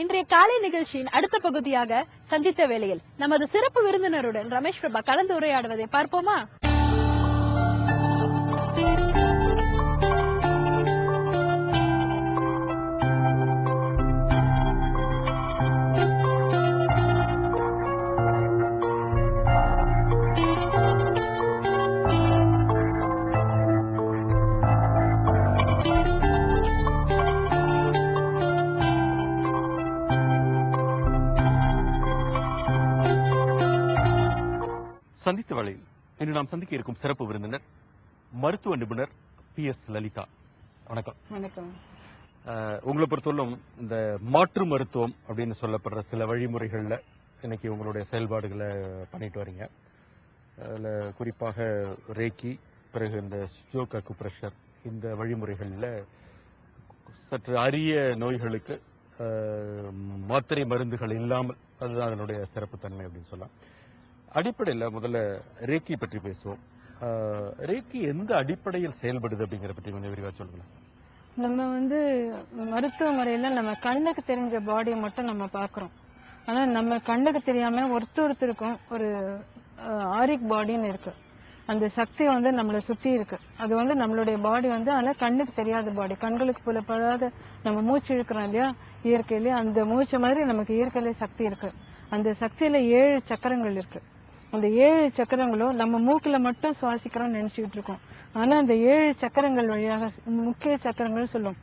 இன்றைய காலை நிகழ்ச்சியின் அடுத்த பகுதியாக சந்தித்த வேளையில் நமது சிறப்பு விருந்தினருடன் ரமேஷ் பிரபா கலந்து உரையாடுவதை பார்ப்போமா? சந்தித்த வேளையில் இன்று நாம் சந்திக்க இருக்கும் சிறப்பு விருந்தினர் மருத்துவ நிபுணர் PS லலிதா. வணக்கம். வணக்கம். உங்களை பொறுத்தவரைக்கும் இந்த மாற்று மருத்துவம் அப்படின்னு சொல்லப்படுற சில வழிமுறைகள்ல இன்னைக்கு உங்களுடைய செயல்பாடுகளை பண்ணிட்டு வரீங்க. அதில் குறிப்பாக ரேக்கி, பிறகு இந்த ஸ்ட்ரோக் அக்குப்ரெஷர், இந்த வழிமுறைகள்ல சற்று அரிய நோய்களுக்கு மாத்திரை மருந்துகள் இல்லாமல், அதுதான் அதனுடைய சிறப்புத்தன்மை அப்படின்னு சொல்லலாம். அடிப்படையில் முதல்ல ரேக்கி பற்றி பேசுவோம். ரேக்கி எந்த அடிப்படையில் செயல்படுது அப்படிங்கிற பற்றி கொஞ்சம் விரிவாக சொல்லுங்களேன். நம்ம மருத்துவ முறையில நம்ம கண்ணுக்கு தெரிஞ்ச பாடியை மட்டும் நம்ம பார்க்குறோம். ஆனால் நம்ம கண்ணுக்கு தெரியாம ஒருத்தருக்கும் ஒரு ஆரிக் பாடின்னு இருக்கு. அந்த சக்தி நம்மளை சுற்றி இருக்கு. அது நம்மளுடைய பாடி ஆனால் கண்ணுக்கு தெரியாத பாடி, கண்களுக்கு புலப்படாத நம்ம மூச்சு இழுக்கிறோம் இல்லையா இயற்கையிலே, அந்த மூச்சு மாதிரி நமக்கு இயற்கையிலே சக்தி இருக்கு. அந்த சக்தியில 7 சக்கரங்கள் இருக்கு. அந்த 7 சக்கரங்களும் நம்ம மூக்குல மட்டும் சுவாசிக்கிறோம்னு நினைச்சுக்கிட்டு இருக்கோம். ஆனா அந்த 7 சக்கரங்கள் வழியாக, முக்கிய சக்கரங்கள் சொல்லும்,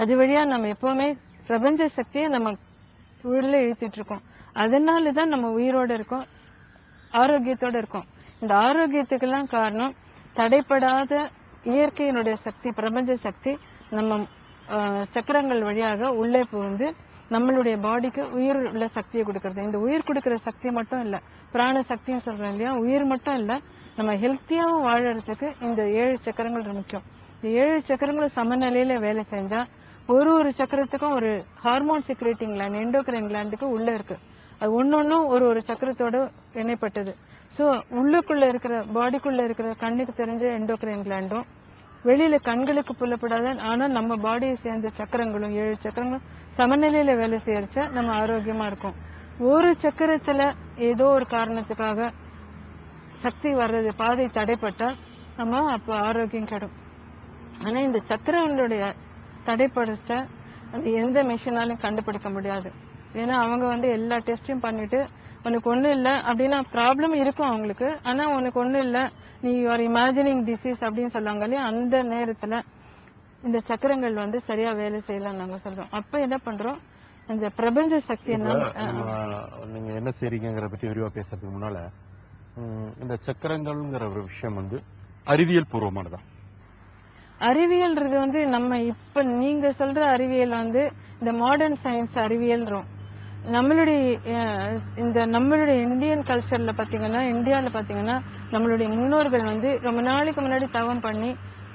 அது வழியா நம்ம எப்பவுமே பிரபஞ்ச சக்தியை நம்ம உள்ள இழுத்துட்டு இருக்கோம். அதனாலதான் நம்ம உயிரோட இருக்கோம், ஆரோக்கியத்தோட இருக்கோம். இந்த ஆரோக்கியத்துக்கெல்லாம் காரணம் தடைப்படாத இயற்கையினுடைய சக்தி, பிரபஞ்ச சக்தி நம்ம சக்கரங்கள் வழியாக உள்ளே புகுந்து நம்மளுடைய பாடிக்கு உயிர் உள்ள சக்தியை கொடுக்கறது. இந்த உயிர் கொடுக்கிற சக்தி மட்டும் இல்ல, பிராண சக்தின்னு சொல்றோம் இல்லையா, உயிர் மட்டும் இல்ல, நம்ம ஹெல்த்தியாவும் வாழறதுக்கு இந்த 7 சக்கரங்கள் முக்கியம். இந்த 7 சக்கரங்களும் சமநிலையில வேலை செஞ்சா ஒரு சக்கரத்துக்கும் ஒரு ஹார்மோன் செக்ரேட்டிங் கிளாண்ட், எண்டோக்ரைன் கிளாண்டுக்கு உள்ள இருக்கு. அது ஒன்னொன்னும் ஒரு சக்கரத்தோட இணைப்பட்டது. சோ உள்ளுக்குள்ள இருக்கிற, பாடிக்குள்ள இருக்கிற கண்ணுக்கு தெரிஞ்ச எண்டோக்ரைன் கிளாண்டும், வெளியில கண்களுக்கு புலப்படாத ஆனா நம்ம பாடியை சேர்ந்த சக்கரங்களும் 7 சக்கரங்களும் சமநிலையில வேலை செய்யறச்ச நம்ம ஆரோக்கியமா இருக்கும். ஒரு சக்கரத்துல ஏதோ ஒரு காரணத்துக்காக சக்தி வர்றது, பாதை தடைப்பட்டா நம்ம அப்ப ஆரோக்கியம் கெடும். ஆனா இந்த சக்கரங்களுடைய தடைப்படுத்த அது எந்த மிஷினாலும் கண்டுபிடிக்க முடியாது. ஏன்னா அவங்க எல்லா டெஸ்டையும் பண்ணிட்டு உனக்கு ஒண்ணும் இல்லை அப்படின்னா, ப்ராப்ளம் இருக்கும் அவங்களுக்கு, ஆனா உனக்கு ஒண்ணும் இல்லை, நீ யூஆர் இமேஜினிங் டிசீஸ் அப்படின்னு சொல்லுவாங்க இல்லையா, அந்த நேரத்துல இந்த சக்கரங்கள் சரியா வேலை செய்யலாம் நாங்க சொல்றோம். அப்ப என்ன பண்றோம், இந்த பிரபஞ்ச சக்தி நீங்க என்ன செய்றீங்கிற பத்தி விரிவா பேசுறதுக்கு முன்னால, இந்த சக்கரங்கள்ங்கிற ஒரு விஷயம் அறிவியல் பூர்வமானதா? அறிவியல்ன்றது நம்ம இப்ப நீங்க சொல்ற அறிவியல் இந்த மாடர்ன் சயின்ஸ் அறிவியல்றோம். நம்மளுடைய இந்தியன் கல்ச்சர்ல பாத்தீங்கன்னா, இந்தியால பாத்தீங்கன்னா நம்மளுடைய முன்னோர்கள் ரொம்ப நாளைக்கு முன்னாடி தவம் பண்ணி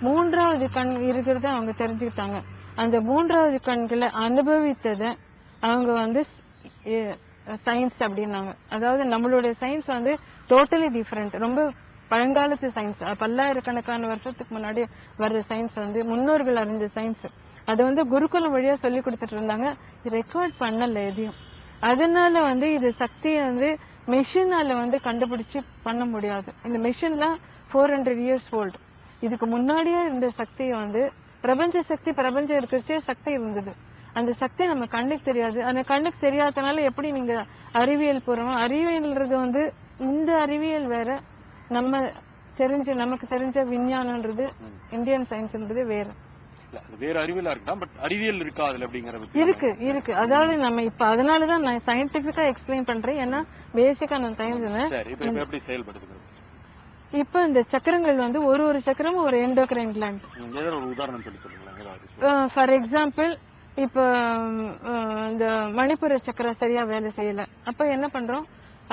3வது கண் இருக்கிறத அவங்க தெரிஞ்சுக்கிட்டாங்க. அந்த 3வது கண்களை அனுபவித்தத அவங்க சயின்ஸ் அப்படின்னாங்க. அதாவது நம்மளுடைய சயின்ஸ் டோட்டலி டிஃபரெண்ட், ரொம்ப பழங்காலத்து சயின்ஸ், பல்லாயிரக்கணக்கான வருஷத்துக்கு முன்னாடி வர்ற சயின்ஸ் முன்னோர்கள் அறிஞ்ச சயின்ஸ். அது குருகுலம் வழியா சொல்லி கொடுத்துட்டு இருந்தாங்க. ரெக்கார்ட் பண்ணல எதையும். அதனால இது சக்தியை மெஷினால கண்டுபிடிச்சு பண்ண முடியாது. இந்த மெஷின்லாம் 400 years old. இதுக்கு முன்னாடியே இருந்த சக்தியை பிரபஞ்ச சக்தி, பிரபஞ்சம் இருக்கிறச்சே சக்தி இருந்தது. அந்த சக்தி நம்ம கண்ணுக்கு தெரியாது. அந்த கண்ணுக்கு தெரியாதனால எப்படி நீங்க அறிவியல் பூர்வம், அறிவியல்ன்றது இந்த அறிவியல் வேற, நமக்கு தெரிஞ்ச விஞ்ஞானம்ன்றது, இந்தியன் சயின்ஸ்ன்றது வேற. வேற அறிவியலா இருக்கலாம், பட் அறிவியல் இருக்கா அதுல அப்படிங்கறது இருக்கு. அதாவது நம்ம இப்ப அதனாலதான் நான் சயின்டிபிக்கா எக்ஸ்பிளைன் பண்றேன். ஏன்னா பேசிக்கா நான் எப்படி செயல்படுது. இப்ப இந்த சக்கரங்கள் ஒரு சக்கரமும் ஒரு எண்டோக்ரைன் கிளாண்ட். ஒரு உதாரணம் சொல்லி சொல்லுங்களா? ஃபார் எக்ஸாம்பிள், இப்ப இந்த மணிப்புர சக்கரம் சரியா வேலை செய்யல, அப்ப என்ன பண்றோம்,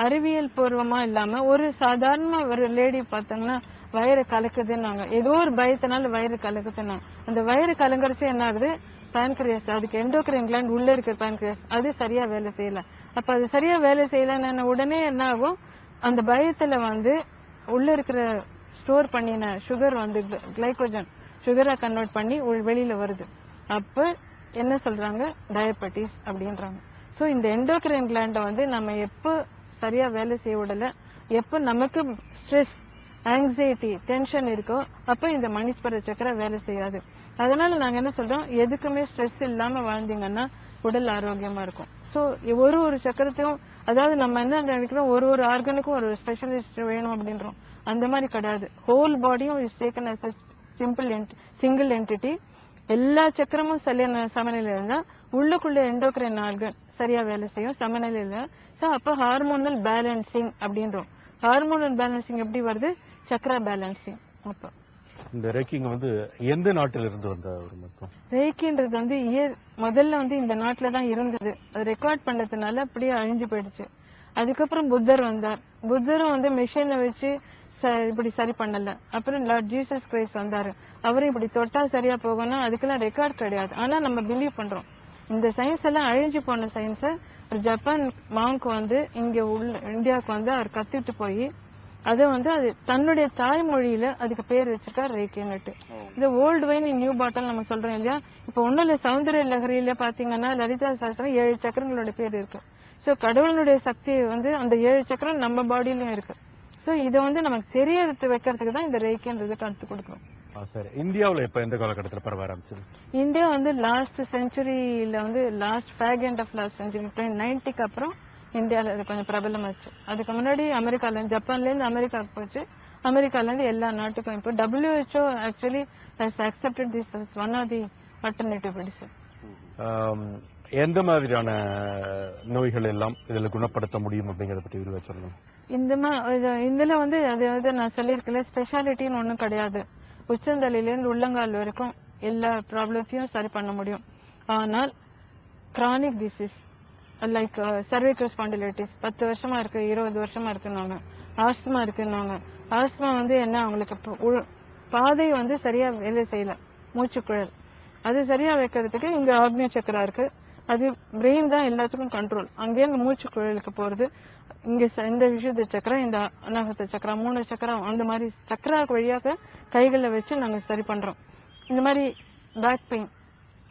அறிவியல் பூர்வமா இல்லாம ஒரு சாதாரண ஒரு லேடி பாத்தீங்கன்னா வயிறு கலக்குதுன்னாங்க, ஏதோ ஒரு பயத்தினால வயிறு கலக்குதுன்னாங்க. அந்த வயிறு கலங்குறச்சு என்ன ஆகுது, பான்கிரியாஸ், அதுக்கு எண்டோக்ரைன் கிளாண்ட் உள்ள இருக்கிற பான்கிரியாஸ் அது சரியா வேலை செய்யல. அப்ப அது சரியா வேலை செய்யலன்னு உடனே என்ன ஆகும், அந்த பயத்துல உள்ள இருக்கிற ஸ்டோர் பண்ணின சுகர் கிளைகோஜன் சுகரா கன்வெர்ட் பண்ணி வெளியில வருது. அப்ப என்ன சொல்றாங்க, டயபெட்டிஸ் அப்படின்றாங்க. ஸோ இந்த எண்டோக்ரைன் கிளாண்டை வந்து நம்ம எப்போ சரியா வேலை செய்ய விடல, எப்போ நமக்கு ஸ்ட்ரெஸ், ஆங்ஸைட்டி, டென்ஷன் இருக்கோ அப்போ இந்த மணிஸ்பர சக்கரை வேலை செய்யாது. அதனால நாங்க என்ன சொல்றோம், எதுக்குமே ஸ்ட்ரெஸ் இல்லாம வாழ்ந்தீங்கன்னா உடல் ஆரோக்கியமா இருக்கும். ஸோ ஒரு சக்கரத்தையும், அதாவது நம்ம என்ன நினைக்கிறோம், ஒரு ஆர்கனுக்கும் ஒரு ஸ்பெஷலிஸ்ட் வேணும் அப்படின்றோம். அந்த மாதிரி கிடையாது. ஹோல் பாடியும் is taken as single entity. எல்லா சக்கரமும் சமநிலையில இருந்தா உள்ளுக்குள்ள எண்டோக்ரைன் ஆர்கன் சரியா வேலை செய்யும், சமநிலையில. ஸோ அப்போ ஹார்மோனல் பேலன்சிங் அப்படின்றோம். ஹார்மோனல் பேலன்சிங் எப்படி வருது, சக்கரா பேலன்சிங். அப்போ இந்த ரேக்கிங் வந்து எந்த நாட்டிலிருந்து வந்த ஒரு மருத்துவம்? ரேக்கின்றது வந்து முதல்ல வந்து இந்த நாட்டில தான் இருந்தது. அது ரெக்கார்ட் பண்ணதுனால அப்படியே அழிஞ்சு போயிடுச்சு. அதுக்கப்புறம் புத்தர் வந்தார். புத்தரும் வந்து மிஷினை வச்சு இப்படி சரி பண்ணல. அப்புறம் லார்ட் ஜீசஸ் கிரைஸ்ட் வந்தாரு. அவரும் இப்படி தொட்டா சரியா போகணும், அதுக்கெல்லாம் ரெக்கார்ட் கிடையாது. ஆனா நம்ம பிலீவ் பண்றோம். இந்த சயின்ஸ் எல்லாம் அழிஞ்சு போன சயின்ஸை ஒரு ஜப்பான் மாங்க் வந்து இங்க இந்தியாவுக்கு வந்து அவர் கத்துட்டு போய் அதை வந்து அது தன்னுடைய தாய்மொழியில அதுக்கு பேர் வச்சிருக்காரு ரேக்கின்னுட்டு. இந்த ஓல்டு வைன் நியூ பாட்டில் நம்ம சொல்றோம் இல்லையா. இப்ப ஒன்னும் இல்ல, சௌந்தரிய லஹரியில பாத்தீங்கன்னா லலிதா சாஸ்திரம் 7 சக்கரங்களோட பேர் இருக்கு. சோ கடவுளுடைய சக்தி வந்து அந்த 7 சக்கரம் நம்ம பாடியிலயும் இருக்கு. சோ இதை வந்து நமக்கு தெரிய வைக்கிறதுக்கு தான் இந்த ரேக்கின்றது கருத்து கொடுக்கணும். சரி, இந்தியாவில் இப்ப எந்த காலகட்டத்தில் பரவ ஆரம்பிச்சது? இந்தியா வந்து லாஸ்ட் செஞ்சுரியில வந்து last fag end of last century 90க்கு அப்புறம் இந்தியாவில் அது கொஞ்சம் பிரபலமாச்சு. அதுக்கு முன்னாடி அமெரிக்கால, ஜப்பான்ல இருந்து அமெரிக்காவுக்கு போச்சு. அமெரிக்கால இருந்து எல்லா நாட்டுக்கும். இப்போ WHO actually has accepted this as one of the alternative medicine. எந்த மாதிரியான நோய்கள் எல்லாம் இதுல குணப்படுத்த முடியும் அப்படிங்கறத பத்தி விரிவா சொல்லணும். இதுல வந்து அது நான் சொல்லியிருக்கல, ஸ்பெஷாலிட்டின்னு ஒன்றும் கிடையாது. உச்சந்தலையிலேருந்து உள்ளங்கால் வரைக்கும் எல்லா ப்ராப்ளத்தையும் சரி பண்ண முடியும். ஆனால் chronic disease like cervical spondylitis 10 வருஷமா இருக்கு, 20 வருஷமா இருக்குன்னாங்க. ஆஸ்துமா இருக்குன்னாங்க. ஆஸ்துமா வந்து என்ன, அவங்களுக்கு பாதை வந்து சரியா வேலை செய்யல, மூச்சுக்குழல் அது சரியா வைக்கிறதுக்கு இங்க ஆக்னிய சக்கரா இருக்கு. அது பிரெயின் தான் எல்லாத்துக்கும் கண்ட்ரோல். அங்கேருந்து மூச்சுக்குழலுக்கு போறது இங்க இந்த விஷுத்த சக்கரம், இந்த அநாகத்த சக்கரம், 3 சக்கரம், அந்த மாதிரி சக்கரா வழியாக கைகளை வச்சு நாங்க சரி பண்றோம். இந்த மாதிரி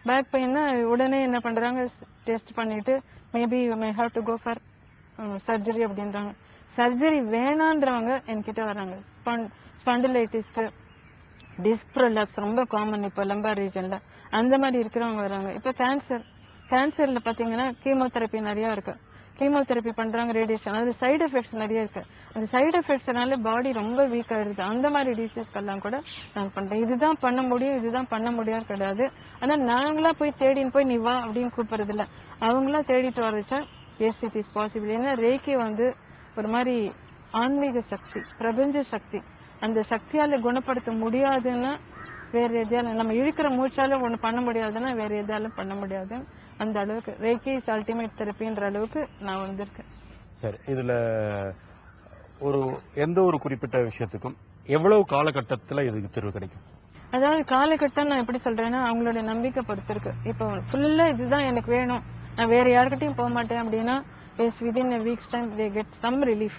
பேக் பெயின்னா உடனே என்ன பண்றாங்க, டெஸ்ட் பண்ணிட்டு maybe you may have to go for surgery அப்படின்றாங்க. சர்ஜரி வேணான்றவங்க என்கிட்ட வராங்க. ஸ்பாண்டிலைட்டிஸ்க்கு, டிஸ்க் ப்ரோலாப்ஸ் ரொம்ப காமன் இப்போ லம்பார் ரீஜன்ல, அந்த மாதிரி இருக்கிறவங்க வராங்க. இப்போ கேன்சர்ல பாத்தீங்கன்னா கீமோதெரப்பி நிறைய இருக்கு. கீமோதெரப்பி பண்றாங்க, ரேடியேஷன், அது சைடு எஃபெக்ட்ஸ் நிறைய இருக்கு. அந்த சைடு எஃபெக்ட்ஸ்னால பாடி ரொம்ப வீக் ஆயிடுது. அந்த மாதிரி டிசீஸ்க்கெல்லாம் கூட நான் பண்றேன். இதுதான் பண்ண முடியும், இதுதான் பண்ண முடியாது கிடையாது. ஆனா நாங்களா போய் தேடின்னு போய் நீ வா அப்படின்னு கூப்பிடுறது இல்ல. அவங்களா தேடிட்டு வர வச்சா எஸ் இட் இஸ் பாசிபிள். ஏன்னா ரேக்கி வந்து ஒரு மாதிரி ஆன்மீக சக்தி, பிரபஞ்ச சக்தி. அந்த சக்தியால குணப்படுத்த முடியாதுன்னா வேற எதாலும், நம்ம இழுக்கிற மூச்சால ஒண்ணு பண்ண முடியாதுன்னா வேற எதாலும் பண்ண முடியாது. அந்த அளவுக்கு ரேக்கி இஸ் அல்டிமேட் தெரப்பின்ற அளவுக்கு நான் வந்திருக்கேன். சரி, இதுல எந்த ஒரு குறிப்பிட்ட விஷயத்துக்கும் எவ்வளவு காலகட்டத்துல இதுக்கு தீர்வு கிடைக்கும்? அதாவது காலகட்டம் நான் எப்படி சொல்றேன்னா அவங்களோட நம்பிக்கை பொறுத்திருக்கு. இப்போ ஃபுல்லா இதுதான் எனக்கு வேணும், நான் வேற யாருக்கிட்டையும் போக மாட்டேன் அப்படின்னா within a week's time they get some relief.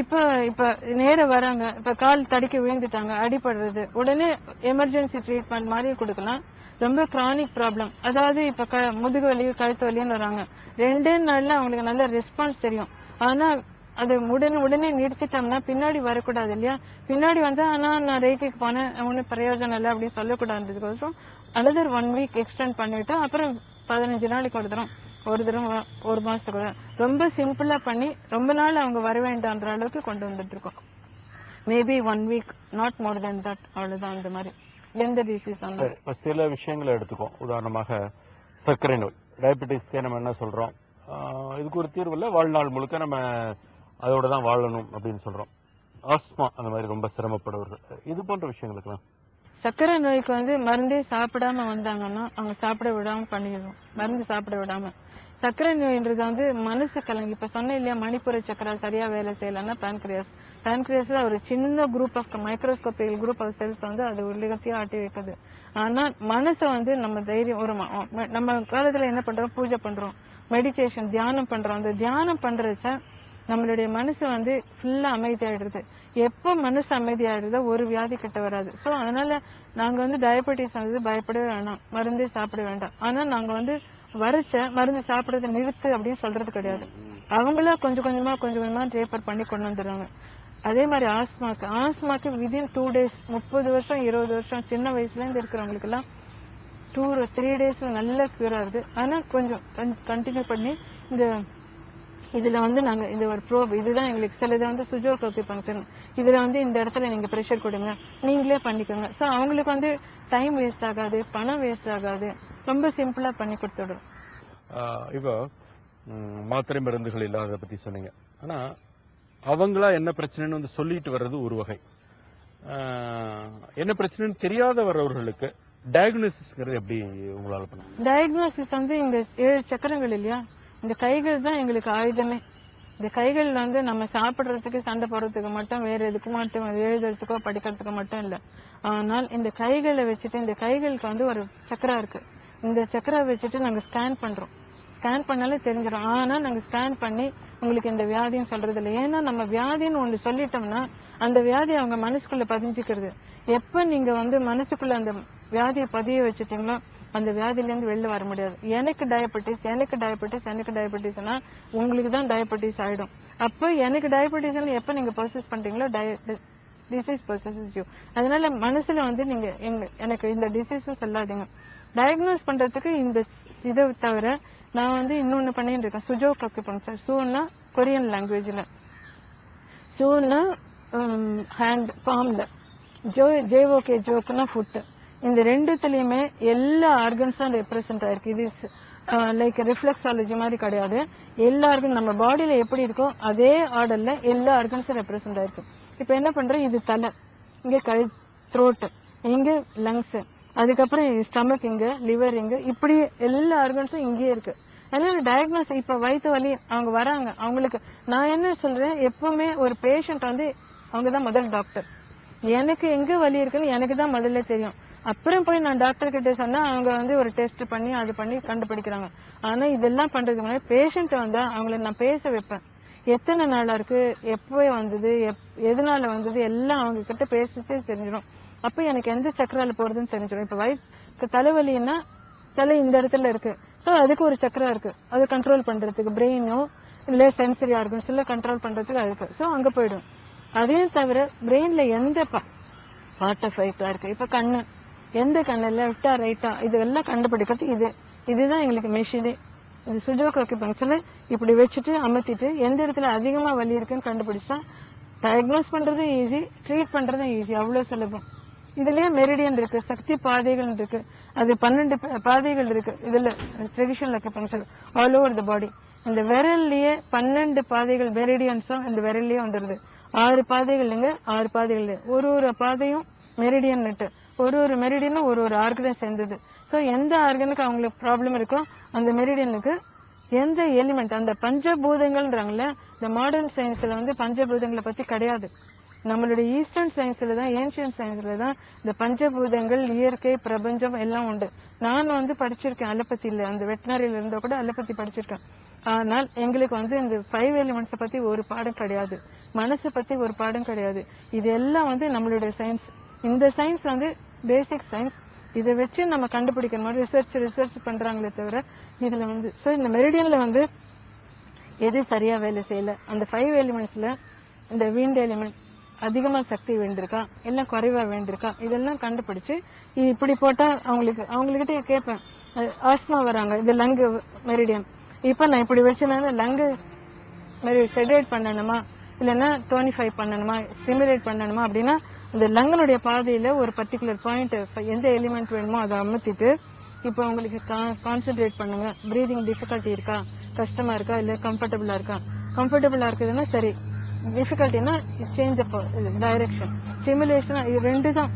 இப்ப நேர வராங்க, இப்ப கால் தடிக்க விழுந்துட்டாங்க, அடிபடுறது, உடனே எமர்ஜென்சி ட்ரீட்மெண்ட் மாதிரி கொடுக்கலாம். ரொம்ப கிரானிக் ப்ராப்ளம், அதாவது இப்ப முதுகு வலி, கழுத்து வலின்னு வராங்க, 2 நாள்ல அவங்களுக்கு நல்ல ரெஸ்பான்ஸ் தெரியும். ஆனா அது உடனே நிறுத்திட்டோம்னா பின்னாடி வரக்கூடாது இல்லையா. பின்னாடி வந்தா ஆனா நான் ரேக்கிக்கு போனேன், ஒன்னும் பிரயோஜனம் இல்லை அப்படின்னு சொல்லக்கூடாதுன்றதுக்கோசரம் அனதர் 1 வீக் எக்ஸ்டெண்ட் பண்ணிட்டு அப்புறம் 15 நாளைக்கு ஒரு தடவை 1 மாசத்துக்கு ரொம்ப சிம்பிளா பண்ணி ரொம்ப நாள் அவங்க வர வேண்டான்ற அளவுக்கு கொண்டு வந்துட்டு இருக்கோம். Maybe 1 week, not more then that, அவ்வளவுதான். அந்த மாதிரி எந்த டிசீஸ் சில விஷயங்களை எடுத்துக்கோம். உதாரணமாக சர்க்கரை நோய், டயபெட்டிஸ்க்கே நம்ம என்ன சொல்றோம், இதுக்கு ஒரு தீர்வு இல்லை, வாழ்நாள் முழுக்க நம்ம அதோட தான் வாழணும் அப்படின்னு சொல்றோம். ஆஸ்மா அந்த மாதிரி ரொம்ப சிரமப்படுவர்கள், இது போன்ற விஷயங்களுக்குலாம் சர்க்கரை நோய்க்கு வந்து மருந்தே சாப்பிடாம வந்தாங்கன்னா அவங்க சாப்பிட விடாம பண்ணிடுவோம். மருந்து சாப்பிட விடாம. சர்க்கரை நோய்ன்றது வந்து மனசு கலங்கி, இப்ப சொன்ன இல்லையா, மணிப்புர சக்கரா சரியா வேலை செய்யலன்னா பேன்கிரியாஸ்ல ஒரு சின்ன group of microscopic group of cells வந்து அது உலகத்தையே ஆட்டி வைக்குது. ஆனா மனசை வந்து நம்ம தைரியம், நம்ம காலத்துல என்ன பண்றோம், பூஜை பண்றோம், மெடிடேஷன், தியானம் பண்றோம். அந்த தியானம் பண்றச்ச நம்மளுடைய மனசு வந்து ஃபுல்லா அமைதியாயிடுது. எப்ப மனசு அமைதியாயிருதோ ஒரு வியாதி கிட்ட வராது. சோ அதனால நாங்க வந்து டயபெட்டிஸ் வந்து பயப்படவே வேணாம், மருந்தே சாப்பிட வேண்டாம். ஆனா நாங்க வந்து வரைச்ச மருந்து சாப்பிடறதை நிறுத்து அப்படின்னு சொல்றது கிடையாது. அவங்களா கொஞ்சம் கொஞ்சமா டேப்பர் பண்ணி கொண்டு வந்துடுறாங்க. அதே மாதிரி ஆஸ்மாக்கு விதின் 2 days 30 வருஷம் 20 வருஷம் சின்ன வயசுல இருந்து இருக்கிறவங்களுக்கு எல்லாம் 2-3 days நல்ல கியூர் ஆகுது. ஆனா கொஞ்சம் கண்டினியூ பண்ணி இந்த இதுல வந்து நாங்க இந்த ஒரு ப்ரோப் இதுதான் எங்களுக்கு சிலது வந்து சுஜோகோபி ஃபங்க்ஷன், இதுல வந்து இந்த இடத்துல நீங்க ப்ரெஷர் கொடுங்க, நீங்களே பண்ணிக்கோங்க. ஸோ அவங்களுக்கு வந்து டைம் வேஸ்ட் ஆகாது, பணம் வேஸ்ட் ஆகாது, ரொம்ப சிம்பிளா பண்ணி கொடுத்துடுறோம். இப்போ மாத்திரை மருந்துகள் இல்லாத பத்தி சொன்னீங்க. ஆனா அவங்களா என்ன பிரச்சனைன்னு வந்து சொல்லிட்டு வர்றது ஒரு வகை. என்ன பிரச்சனைன்னு தெரியாத வர்றவர்களுக்கு டயக்னோசிஸ்ங்கிறது எப்படி உங்களால பண்ண? டயக்னோசிஸ் வந்து இந்த 7 சக்கரங்கள் இல்லையா, இந்த கைகள் தான் எங்களுக்கு ஆயுதமே. இந்த கைகள் வந்து நம்ம சாப்பிடுறதுக்கு சண்டை போடுறதுக்கு மட்டும், வேற எதுக்கு மட்டும், எழுதுறதுக்கோ படிக்கிறதுக்கோ மட்டும் இல்ல. ஆனால் இந்த கைகளை வச்சுட்டு, இந்த கைகளுக்கு வந்து ஒரு சக்கரா இருக்கு, இந்த சக்கரா வச்சுட்டு நாங்க ஸ்கேன் பண்றோம். ஸ்கேன் பண்ணாலே தெரிஞ்சிடும். ஆனா நாங்க ஸ்கேன் பண்ணி உங்களுக்கு இந்த வியாதின்னு சொல்றது இல்லை. ஏன்னா நம்ம வியாதின்னு ஒன்று சொல்லிட்டோம்னா அந்த வியாதி அவங்க மனசுக்குள்ள பதிஞ்சுக்கிறது. எப்ப நீங்க வந்து மனசுக்குள்ள அந்த வியாதியை பதிய வச்சுட்டீங்களோ அந்த வியாதியில இருந்து வெளில வர முடியாது. எனக்கு டயபெட்டிஸ்னா உங்களுக்கு தான் டயபெட்டிஸ் ஆயிடும். அப்ப எனக்கு டயபெட்டிஸ் எப்ப நீங்க ப்ரோசஸ் பண்றீங்களோ டிசீஸ் ப்ரோசஸஸ் யூ. அதனால மனசுல வந்து நீங்க எனக்கு இந்த டிசீஸும் சொல்லாதீங்க. டயக்னோஸ் பண்றதுக்கு இந்த இதை தவிர நான் வந்து இன்னொன்னு பண்ணிட்டு இருக்கேன், சுஜோக் அக்குபங்க்சர். சூன்னா கொரியன் லாங்குவேஜ்ல, சூன்னா ஹேண்ட் பாம்ல, ஜோக்குன்னா ஃபுட். இந்த ரெண்டுத்துலயுமே எல்லா ஆர்கன்ஸும் ரெப்ரசென்ட் ஆயிருக்கு. இது லைக் ரிஃப்ளெக்ஸாலஜி மாதிரி கிடையாது. எல்லா ஆர்கன் நம்ம பாடியில எப்படி இருக்கோ அதே ஆர்டர்ல எல்லா ஆர்கன்ஸும் ரெப்ரசென்ட் ஆயிருக்கு. இப்ப என்ன பண்றோம், இது தலை, இங்க த்ரோட், இங்க லங்ஸ், அதுக்கப்புறம் ஸ்டமக், இங்க லிவர், இங்க இப்படி எல்லா ஆர்கன்ஸும் இங்கேயே இருக்கு. அதனால டயக்னோஸ் இப்ப வயிற்று வலி அவங்க வராங்க, அவங்களுக்கு நான் என்ன சொல்றேன், எப்பவுமே ஒரு பேஷண்ட் வந்து அவங்கதான் முதல் டாக்டர். எனக்கு எங்க வலி இருக்குன்னு எனக்கு தான் முதல்ல தெரியும். அப்புறம் போய் நான் டாக்டர் கிட்ட சொன்னா அவங்க வந்து ஒரு டெஸ்ட் பண்ணி அது பண்ணி கண்டுபிடிக்கிறாங்க. ஆனா இதெல்லாம் பண்றதுக்கு முன்னாடி பேஷண்ட் வந்தா அவங்கள நான் பேச வைப்பேன். எத்தனை நாளா இருக்கு, எப்போ வந்தது, எதனால வந்தது, எல்லாம் அவங்க கிட்ட பேசிட்டு தெரிஞ்சிடும். அப்ப எனக்கு எந்த சக்கரால போறதுன்னு தெரிஞ்சிடும். இப்ப வயிற்று தலைவலின்னா தலை இந்த இடத்துல இருக்கு, ஸோ அதுக்கு ஒரு சக்கரா இருக்கு, அதை கண்ட்ரோல் பண்றதுக்கு பிரெயினோ இல்ல சென்சரி ஆர்கன்ஸ் இல்ல கண்ட்ரோல் பண்றதுக்கு அது இருக்கு. ஸோ அங்க போயிடும். அதையும் தவிர பிரெயின்ல எந்த பார்ட் ஆஃப் வயிற்றா இருக்கு, இப்ப கண்ணு, எந்த கண்ணு லெஃப்டா ரைட்டா, இதெல்லாம் கண்டுபிடிக்கிறது இதுதான் எங்களுக்கு மெஷினே. இந்த சுஜோக் அக்குபங்க்சர்ல இப்படி வச்சுட்டு அமர்த்திட்டு எந்த இடத்துல அதிகமா வலி இருக்குன்னு கண்டுபிடிச்சா டயக்னோஸ் பண்றது ஈஸி, ட்ரீட் பண்றது ஈஸி, அவ்வளவு சுலபம். இதுலயே மெரிடியன் இருக்கு, சக்தி பாதைகள் இருக்கு, அது 12 பாதைகள் இருக்கு. இதுல traditional acupuncture all over the body. இந்த விரல்லயே 12 பாதைகள் மெரிடியன்ஸும் இந்த விரல்லயே வந்துருது. 6 பாதைகள் இங்க, 6 பாதைகள், ஒரு பாதையும் மெரிடியன் நட்டு, ஒரு மெரிடியனும் ஒரு ஆர்கனை சேர்ந்தது. ஸோ எந்த ஆர்கனுக்கு அவங்களுக்கு ப்ராப்ளம் இருக்கோ அந்த மெரிடியனுக்கு எந்த எலிமெண்ட், அந்த பஞ்சபூதங்கள்ன்றாங்கல்ல, இந்த மாடர்ன் சயின்ஸ்ல வந்து பஞ்சபூதங்களை பத்தி கிடையாது. நம்மளுடைய ஈஸ்டர்ன் சயின்ஸ்ல தான், ஏன்ஷியன் சயின்ஸ்ல தான் இந்த பஞ்சபூதங்கள், இயற்கை, பிரபஞ்சம் எல்லாம் உண்டு. நான் வந்து படிச்சிருக்கேன் அலோபதியில, அந்த வெட்டினரியில இருந்தா கூட அலோபதி படிச்சிருக்கேன். ஆனால் எங்களுக்கு வந்து இந்த 5 எலிமெண்ட்ஸை பத்தி ஒரு பாடம் கிடையாது, மனசை பத்தி ஒரு பாடம் கிடையாது. இது எல்லாம் வந்து நம்மளுடைய சயின்ஸ். இந்த சயின்ஸ் வந்து பேசிக் சயின்ஸ். இதை வச்சு நம்ம கண்டுபிடிக்கிற மாதிரி ரிசர்ச் பண்றாங்களே தவிர இதுல வந்து ஸோ இந்த மெரிடியன்ல வந்து எது சரியா வேலை செய்யல, அந்த 5 எலிமெண்ட்ஸ்ல இந்த விண்ட் எலிமெண்ட் அதிகமா சக்தி வேண்டியிருக்கா இல்ல குறைவா வேண்டியிருக்கா, இதெல்லாம் கண்டுபிடிச்சு இப்படி போட்டா அவங்ககிட்ட கேட்பேன். ஆஸ்மா வராங்க, இது லங்கு மெரிடியன், இப்ப நான் இப்படி வச்சுனா லங்கு செடேட் பண்ணணுமா இல்லைன்னா டோனிஃபை பண்ணணுமா, ஸ்டிமுலேட் பண்ணணுமா அப்படின்னா இந்த லங்கனுடைய பாதையில ஒரு பர்டிகுலர் பாயிண்ட் எந்த எலிமெண்ட் வேணுமோ அதை அமர்த்திட்டு இப்போ உங்களுக்கு கான்சென்ட்ரேட் பண்ணுங்க, பிரீதிங் டிஃபிகல்ட்டி இருக்கா, கஷ்டமா இருக்கா இல்ல கம்ஃபர்டபுளா இருக்கா, கம்ஃபர்டபுளா இருக்குதுன்னா சரி, டிஃபிகல்ட்டினா சேஞ்ச் ஆஃப் டைரக்ஷன், ஸ்டிமுலேஷன், இது ரெண்டு தான்.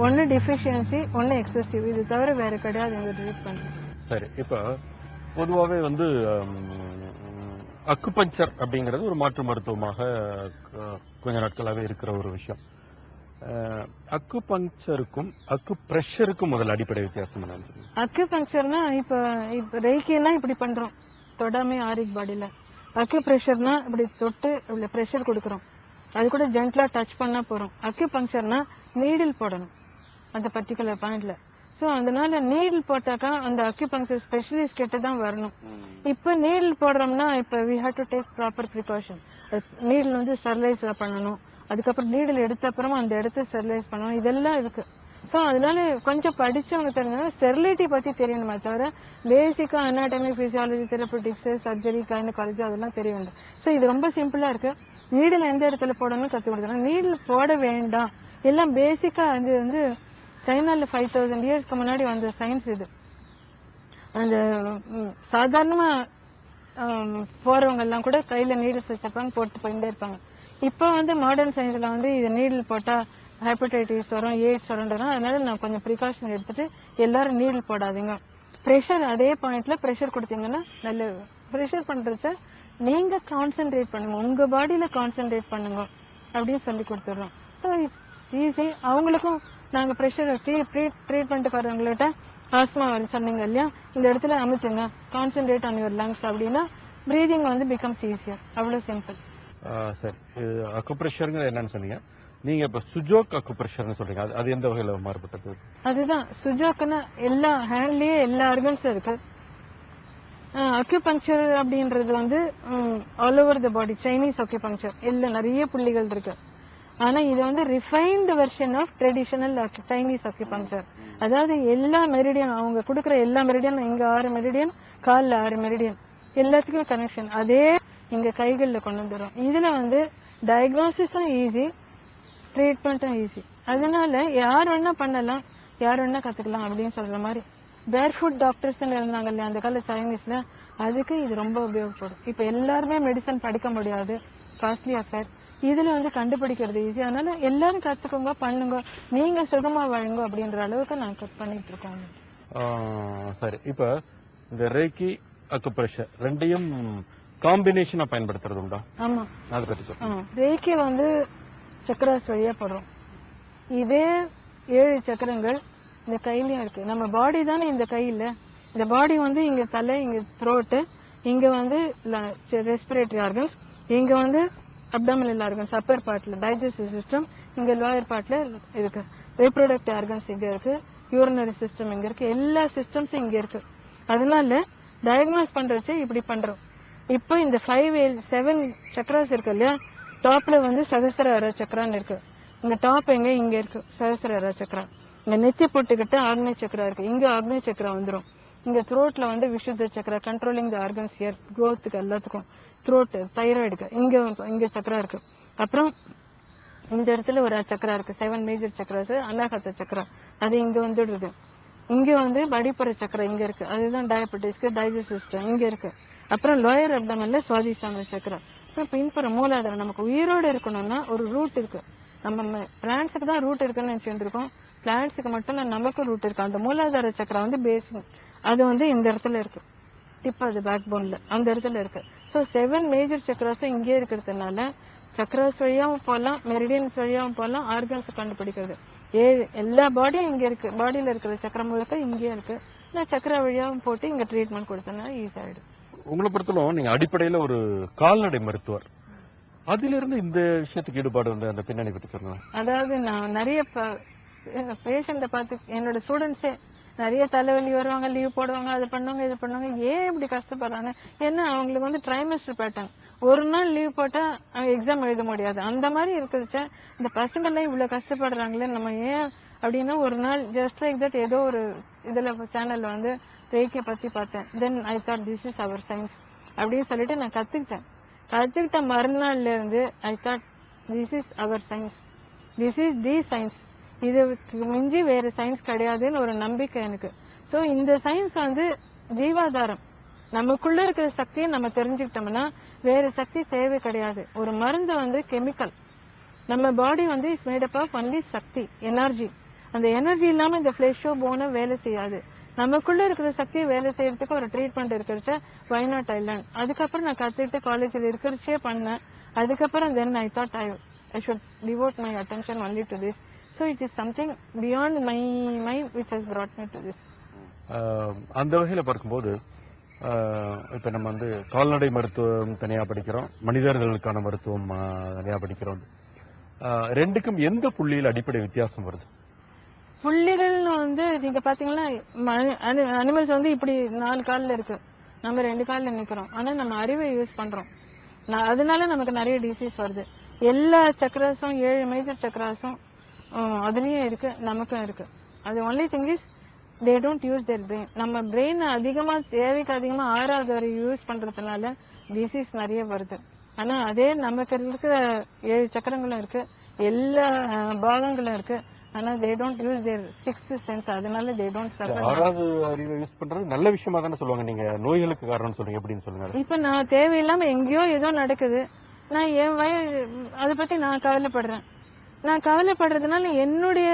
ஒன்னு டிஃபிஷியன்சி, ஒன்னு எக்ஸசிவ், இது தவிர வேற கிடையாது எங்க ட்ரீட்மெண்ட். சரி, இப்போ பொதுவாகவே வந்து அக்குபஞ்சர் அப்படிங்கிறது ஒரு மாற்று மருத்துவமாக கொஞ்ச நாட்களாகவே இருக்கிற ஒரு விஷயம். அக்குபஞ்சருக்கும் அக்குப்ரெஷருக்கும் முதல்ல அடிப்படை வித்தியாசம் என்ன? அக்குபங்க்சர்னா இப்ப ரெய்க்கினா இப்படி பண்றோம், தொடாமே ஆரிக் பாடியில. அக்குப்ரெஷர்னா இப்படி தொட்டு இப்படி பிரஷர் கொடுக்குறோம். அது கூட ஜென்ட்லா டச் பண்ணா போறோம். அக்யூபங்க்சர்னா நீடில் போடணும் அந்த பர்டிகுலர் பாயிண்ட்ல. ஸோ அதனால நீடில் போட்டாக்கா அந்த அக்யூபங்க்சர் ஸ்பெஷலிஸ்ட் கிட்ட தான் வரணும். இப்போ நீடில் போடுறோம்னா இப்போ we have to take proper precaution. Needle வந்து ஸ்டெர்லைஸ் பண்ணணும், அதுக்கப்புறம் நீடில் எடுத்த அப்புறமா அந்த இடத்த ஸ்டெர்லைஸ் பண்ணணும், இதெல்லாம் இருக்கு. ஸோ அதனால கொஞ்சம் படிச்சவங்க தெரிஞ்சாலும் ஸ்டெரிலிட்டி பத்தி தெரியணுமே தவிர பேசிக்கா அனாட்டமி, பிசியாலஜி, தெரப்பட்டிக்ஸ், சர்ஜரி, கைனகாலஜி அதெல்லாம் தெரிய வேண்டாம். ஸோ இது ரொம்ப சிம்பிளா இருக்கு. நீடில் எந்த இடத்துல போடணும்னு கற்றுக் கொடுக்குறாங்க. நீடில் போட வேண்டாம், எல்லாம் பேசிக்கா அது வந்து சைனால 5000 இயர்ஸ்க்கு முன்னாடி வந்த சயின்ஸ் இது. அந்த சாதாரணமா போறவங்க எல்லாம் கூட கையில நீடில்ஸ் வச்சிருப்பாங்க, போட்டு போயிட்டே இருப்பாங்க. இப்போ வந்து மாடர்ன் சயின்ஸ்ல வந்து இது நீடில் போட்டா ஹெப்படைட்டிஸ் வரும், எய்ட்ஸ் வரும்ன்றதுனால அதனால நான் கொஞ்சம் ப்ரிகாஷன் எடுத்துட்டு எல்லாரும் நீடில் போடாதீங்க. ப்ரெஷர் அதே பாயிண்ட்ல ப்ரெஷர் கொடுத்தீங்கன்னா நல்ல ப்ரெஷர் பண்றத நீங்க கான்சென்ட்ரேட் பண்ணுங்க, உங்க பாடியில கான்சென்ட்ரேட் பண்ணுங்க அப்படின்னு சொல்லி கொடுத்துடுறோம். So easy. அவங்களுக்கும் நாங்க ப்ரெஷர் ட்ரீட்மெண்ட் வரவங்கள்ட்ட ஆஸ்மா வரும் சொன்னீங்க இல்லையா, இந்த இடத்துல அமுத்துங்க, கான்சென்ட்ரேட் ஆன் யுவர் லங்ஸ் அப்படின்னா பிரீதிங் வந்து பிகம்ஸ் ஈஸியர். அவ்வளவு சிம்பிள். சரி, அக்குப்ரெஷருங்க என்னன்னு சொன்னீங்க, நீங்க இப்ப சுஜோக் அக்குப்ரெஷர்னு சொல்றீங்க, அது எந்த வகையில மாறுபட்டது? அதுதான் சுஜோக்குன்னா எல்லா ஹேண்ட்லயே எல்லா ஆர்கன்ஸும் இருக்கு. அக்யூபங்க்சர் அப்படின்றது வந்து all over the body, Chinese acupuncture, எல்லாம் நிறைய புள்ளிகள் இருக்கு. ஆனா இது வந்து refined version of traditional Chinese acupuncture. அதாவது எல்லா மெரிடியன் அவங்க கொடுக்குற எல்லா மெரிடியன், இங்க 6 மெரிடியன், காலில் 6 மெரிடியன், எல்லாத்துக்கும் கனெக்ஷன் அதே இங்க கைகளில் கொண்டு வந்துடும். இதுல வந்து டயக்னோசிஸும் ஈஸி, ட்ரீட்மெண்ட்டும் ஈஸி. அதனால யார் வேணா பண்ணலாம், யார் வேணா கத்துக்கலாம் அப்படின்னு சொல்ற மாதிரி. பேர்ஃபுட் டாக்டர்ஸ் இருந்தாங்க இல்லையா அந்த கால சைனீஸ்ல, அதுக்கு இது ரொம்ப உபயோகப்படும். இப்ப எல்லாருமே மெடிசன் படிக்க முடியாது, காஸ்ட்லி அஃபேர். இதுல வந்து கண்டுபிடிக்கிறது ஈஸி. அதனால எல்லாரும் கத்துக்கோங்க, பண்ணுங்க, நீங்க சுகமா வாழுங்க அப்படின்ற அளவுக்கு நாங்க பண்ணிட்டு இருக்கோம். சரி, இப்ப இந்த ரேக்கி அக்குப்ரெஷர் ரெண்டையும் காம்பினேஷனா பயன்படுத்துறது உண்டா? ஆமா, அதை பற்றி சொல்லுங்க. ரேக்கி வந்து சக்கராஸ் வழியா போடுறோம். இதே 7 சக்கரங்கள் இந்த கையிலயும் இருக்கு. நம்ம பாடி தானே இந்த கையில, இந்த பாடி வந்து இங்க தலை, இங்க த்ரோட்டு, இங்க வந்து ரெஸ்பிரேட்டரி ஆர்கன்ஸ், இங்க வந்து அப்டாமினல் ஆர்கன்ஸ் அப்பர் பார்ட்ல, டைஜஸ்டிவ் சிஸ்டம் இங்க லோயர் பார்ட்ல இருக்கு, ரீப்ரொடக்டிவ் ஆர்கன்ஸ் இங்க இருக்கு, யூரினரி சிஸ்டம் இங்க இருக்கு, எல்லா சிஸ்டம்ஸும் இங்க இருக்கு. அதனால டயக்னோஸ் பண்றச்சு இப்படி பண்றோம். இப்போ இந்த 7 சக்கராஸ் இருக்கு இல்லையா, டாப்ல வந்து சகஸ்ரஹர சக்கரான்னு இருக்கு. இந்த டாப் எங்க இங்க இருக்கு சகஸ்ரஹர சக்கரா. இந்த நெத்தி போட்டுக்கிட்ட ஆக்னேய சக்கரா இருக்கு, இங்க ஆக்னேய சக்கரா வந்துடும். இங்க த்ரோட்ல வந்து விசுத்த சக்கரா, கண்ட்ரோலிங் த ஆர்கன்ஸ் ஹியர், க்ரோத்துக்கு எல்லாத்துக்கும், த்ரோட் தைராய்டுக்கு இங்க சக்கரா இருக்கு. அப்புறம் இந்த இடத்துல ஒரு சக்கரா இருக்கு, 7 மேஜர் சக்கராஸ், அனாகத்த சக்கரா, அது இங்க வந்துடுது. இங்க வந்து படிப்புற சக்கரா இங்க இருக்கு, அதுதான் டயபெட்டிஸ்க்கு, டைஜஸ்டிவ் சிஸ்டம் இங்க இருக்கு. அப்புறம் லோயர் அப்டமன்ல சுவாதிஷ்டான சக்கரா. அப்புறம் பின்புற மூலாதாரம். நமக்கு உயிரோடு இருக்கணும்னா ஒரு ரூட் இருக்கு. நம்ம பிளான்ட்ஸுக்கு தான் ரூட் இருக்குன்னு நினைச்சுட்டு இருக்கோம், பிளான்ட்ஸுக்கு மட்டும் இல்ல நமக்கும் ரூட் இருக்கு. அந்த மூலாதார சக்கரா வந்து பேசிக், அது வந்து இந்த இடத்துல இருக்கு, டிப் அது பேக் போன்ல அந்த இடத்துல இருக்கு. ஸோ 7 மேஜர் சக்கராஸும் இங்கே இருக்கிறதுனால சக்கராஸ் வழியாவும் போகலாம், மெரிடியன்ஸ் வழியாவும் போகலாம், ஆர்கன்ஸ் கண்டுபிடிக்கிறது. எல்லா பாடியும் இங்க இருக்கு, பாடியில இருக்கிற சக்கரம் முழுக்க இங்கே இருக்கு. நான் சக்கரா வழியாவும் போட்டு இங்க ட்ரீட்மெண்ட் கொடுத்தேன்னா ஈஸி ஆயிடும். உங்களை பொறுத்தவரை நீங்க அடிப்படையில ஒரு கால்நடை மருத்துவர், அதுல இருந்து இந்த விஷயத்துக்கு ஈடுபாடு வந்து அந்த பின்னணி பற்றி சொல்லுங்க. அதாவது நான் நிறைய பேஷண்ட பார்த்து, என்னோட ஸ்டூடெண்ட்ஸே நிறைய தலைவலி வருவாங்க, லீவ் போடுவாங்க, அது பண்ணுவாங்க இது பண்ணுவாங்க, ஏன் இப்படி கஷ்டப்படுறாங்க, ஏன்னா அவங்களுக்கு வந்து ட்ரைமஸ்டர் பேட்டர்ன், ஒரு நாள் லீவ் போட்டா எக்ஸாம் எழுத முடியாது, அந்த மாதிரி இருக்கிறச்ச இந்த பசங்கள்லாம் இவ்வளவு கஷ்டப்படுறாங்களே நம்ம ஏன் அப்படின்னா, ஒரு நாள் ஜஸ்ட் லைக் தட் ஏதோ ஒரு இதுல சேனல்ல வந்து ரேக்கிய பத்தி பார்த்தேன். Then I thought this is our science அப்படின்னு சொல்லிட்டு நான் கத்துக்கிட்ட மறுநாள்ல இருந்து I thought this is our science, this is the science, இதுக்கு மிஞ்சி வேற சயின்ஸ் கிடையாதுன்னு ஒரு நம்பிக்கை எனக்கு. ஸோ இந்த சயின்ஸ் வந்து ஜீவாதாரம், நமக்குள்ள இருக்கிற சக்தியை நம்ம தெரிஞ்சுக்கிட்டோம்னா வேற சக்தி தேவை கிடையாது. ஒரு மருந்து வந்து கெமிக்கல், நம்ம பாடி வந்து is made up of only shakti, energy. அந்த எனர்ஜி இல்லாம இந்த ஃபிளஷோ போனோ வேலை செய்யாது. நமக்குள்ள இருக்கிற சக்தியை வேலை செய்யறதுக்கு ஒரு ட்ரீட்மெண்ட் இருக்கிறச்ச வை நாட் ஐலாண்ட். அதுக்கப்புறம் நான் கத்துக்கிட்டு காலேஜில் இருக்கிறச்சே பண்ணேன். அதுக்கப்புறம் then I thought I should devote my attention only to this. So it is something beyond my mind which has brought me to this. அந்த வகையில பார்க்கும்போது இப்போ நம்ம வந்து கால்நடை மருத்துவம் தனியாக படிக்கிறோம், மனிதர்களுக்கான மருத்துவம் தனியாக படிக்கிறோம். ரெண்டுக்கும் எந்த புள்ளியில் அடிப்படை வித்தியாசம் வருது? புள்ளிகள்னு வந்து நீங்க பாத்தீங்கன்னா அனிமல்ஸ் வந்து இப்படி 4 கால்ல இருக்கு, நம்ம 2 கால்ல நிக்கிறோம். ஆனா நம்ம அறிவை யூஸ் பண்றோம், அதனால நமக்கு நிறைய டிசீஸ் வருது. எல்லா சக்கராஸும் 7 மேஜர் சக்கராஸும் அதுலயும் இருக்கு, நமக்கும் இருக்கு. அது only thing is they don't use there brain. நம்ம பிரெயின் அதிகமா தேவைக்கு அதிகமா 6வது வரை யூஸ் பண்றதுனால டிசீஸ் நிறைய வருது. ஆனா அதே நமக்கு இருக்கிற 7 சக்கரங்களும் இருக்கு, எல்லா பாகங்களும் இருக்கு. ஆனா they don't use their sixth sense, அதனால they don't suffer. 6வது அறிவை யூஸ் பண்றது நல்ல விஷயமா தானே சொல்லுவாங்க. நீங்க நோய்களுக்கு காரணம் சொல்றீங்க, எப்படின்னு சொல்லுங்க. இப்ப நான் தேவையில்லாம எங்கேயோ ஏதோ நடக்குது, நான் என் அதை பத்தி நான் கவலைப்படுறேன். நான் கவலைப்படுறதுனால என்னுடைய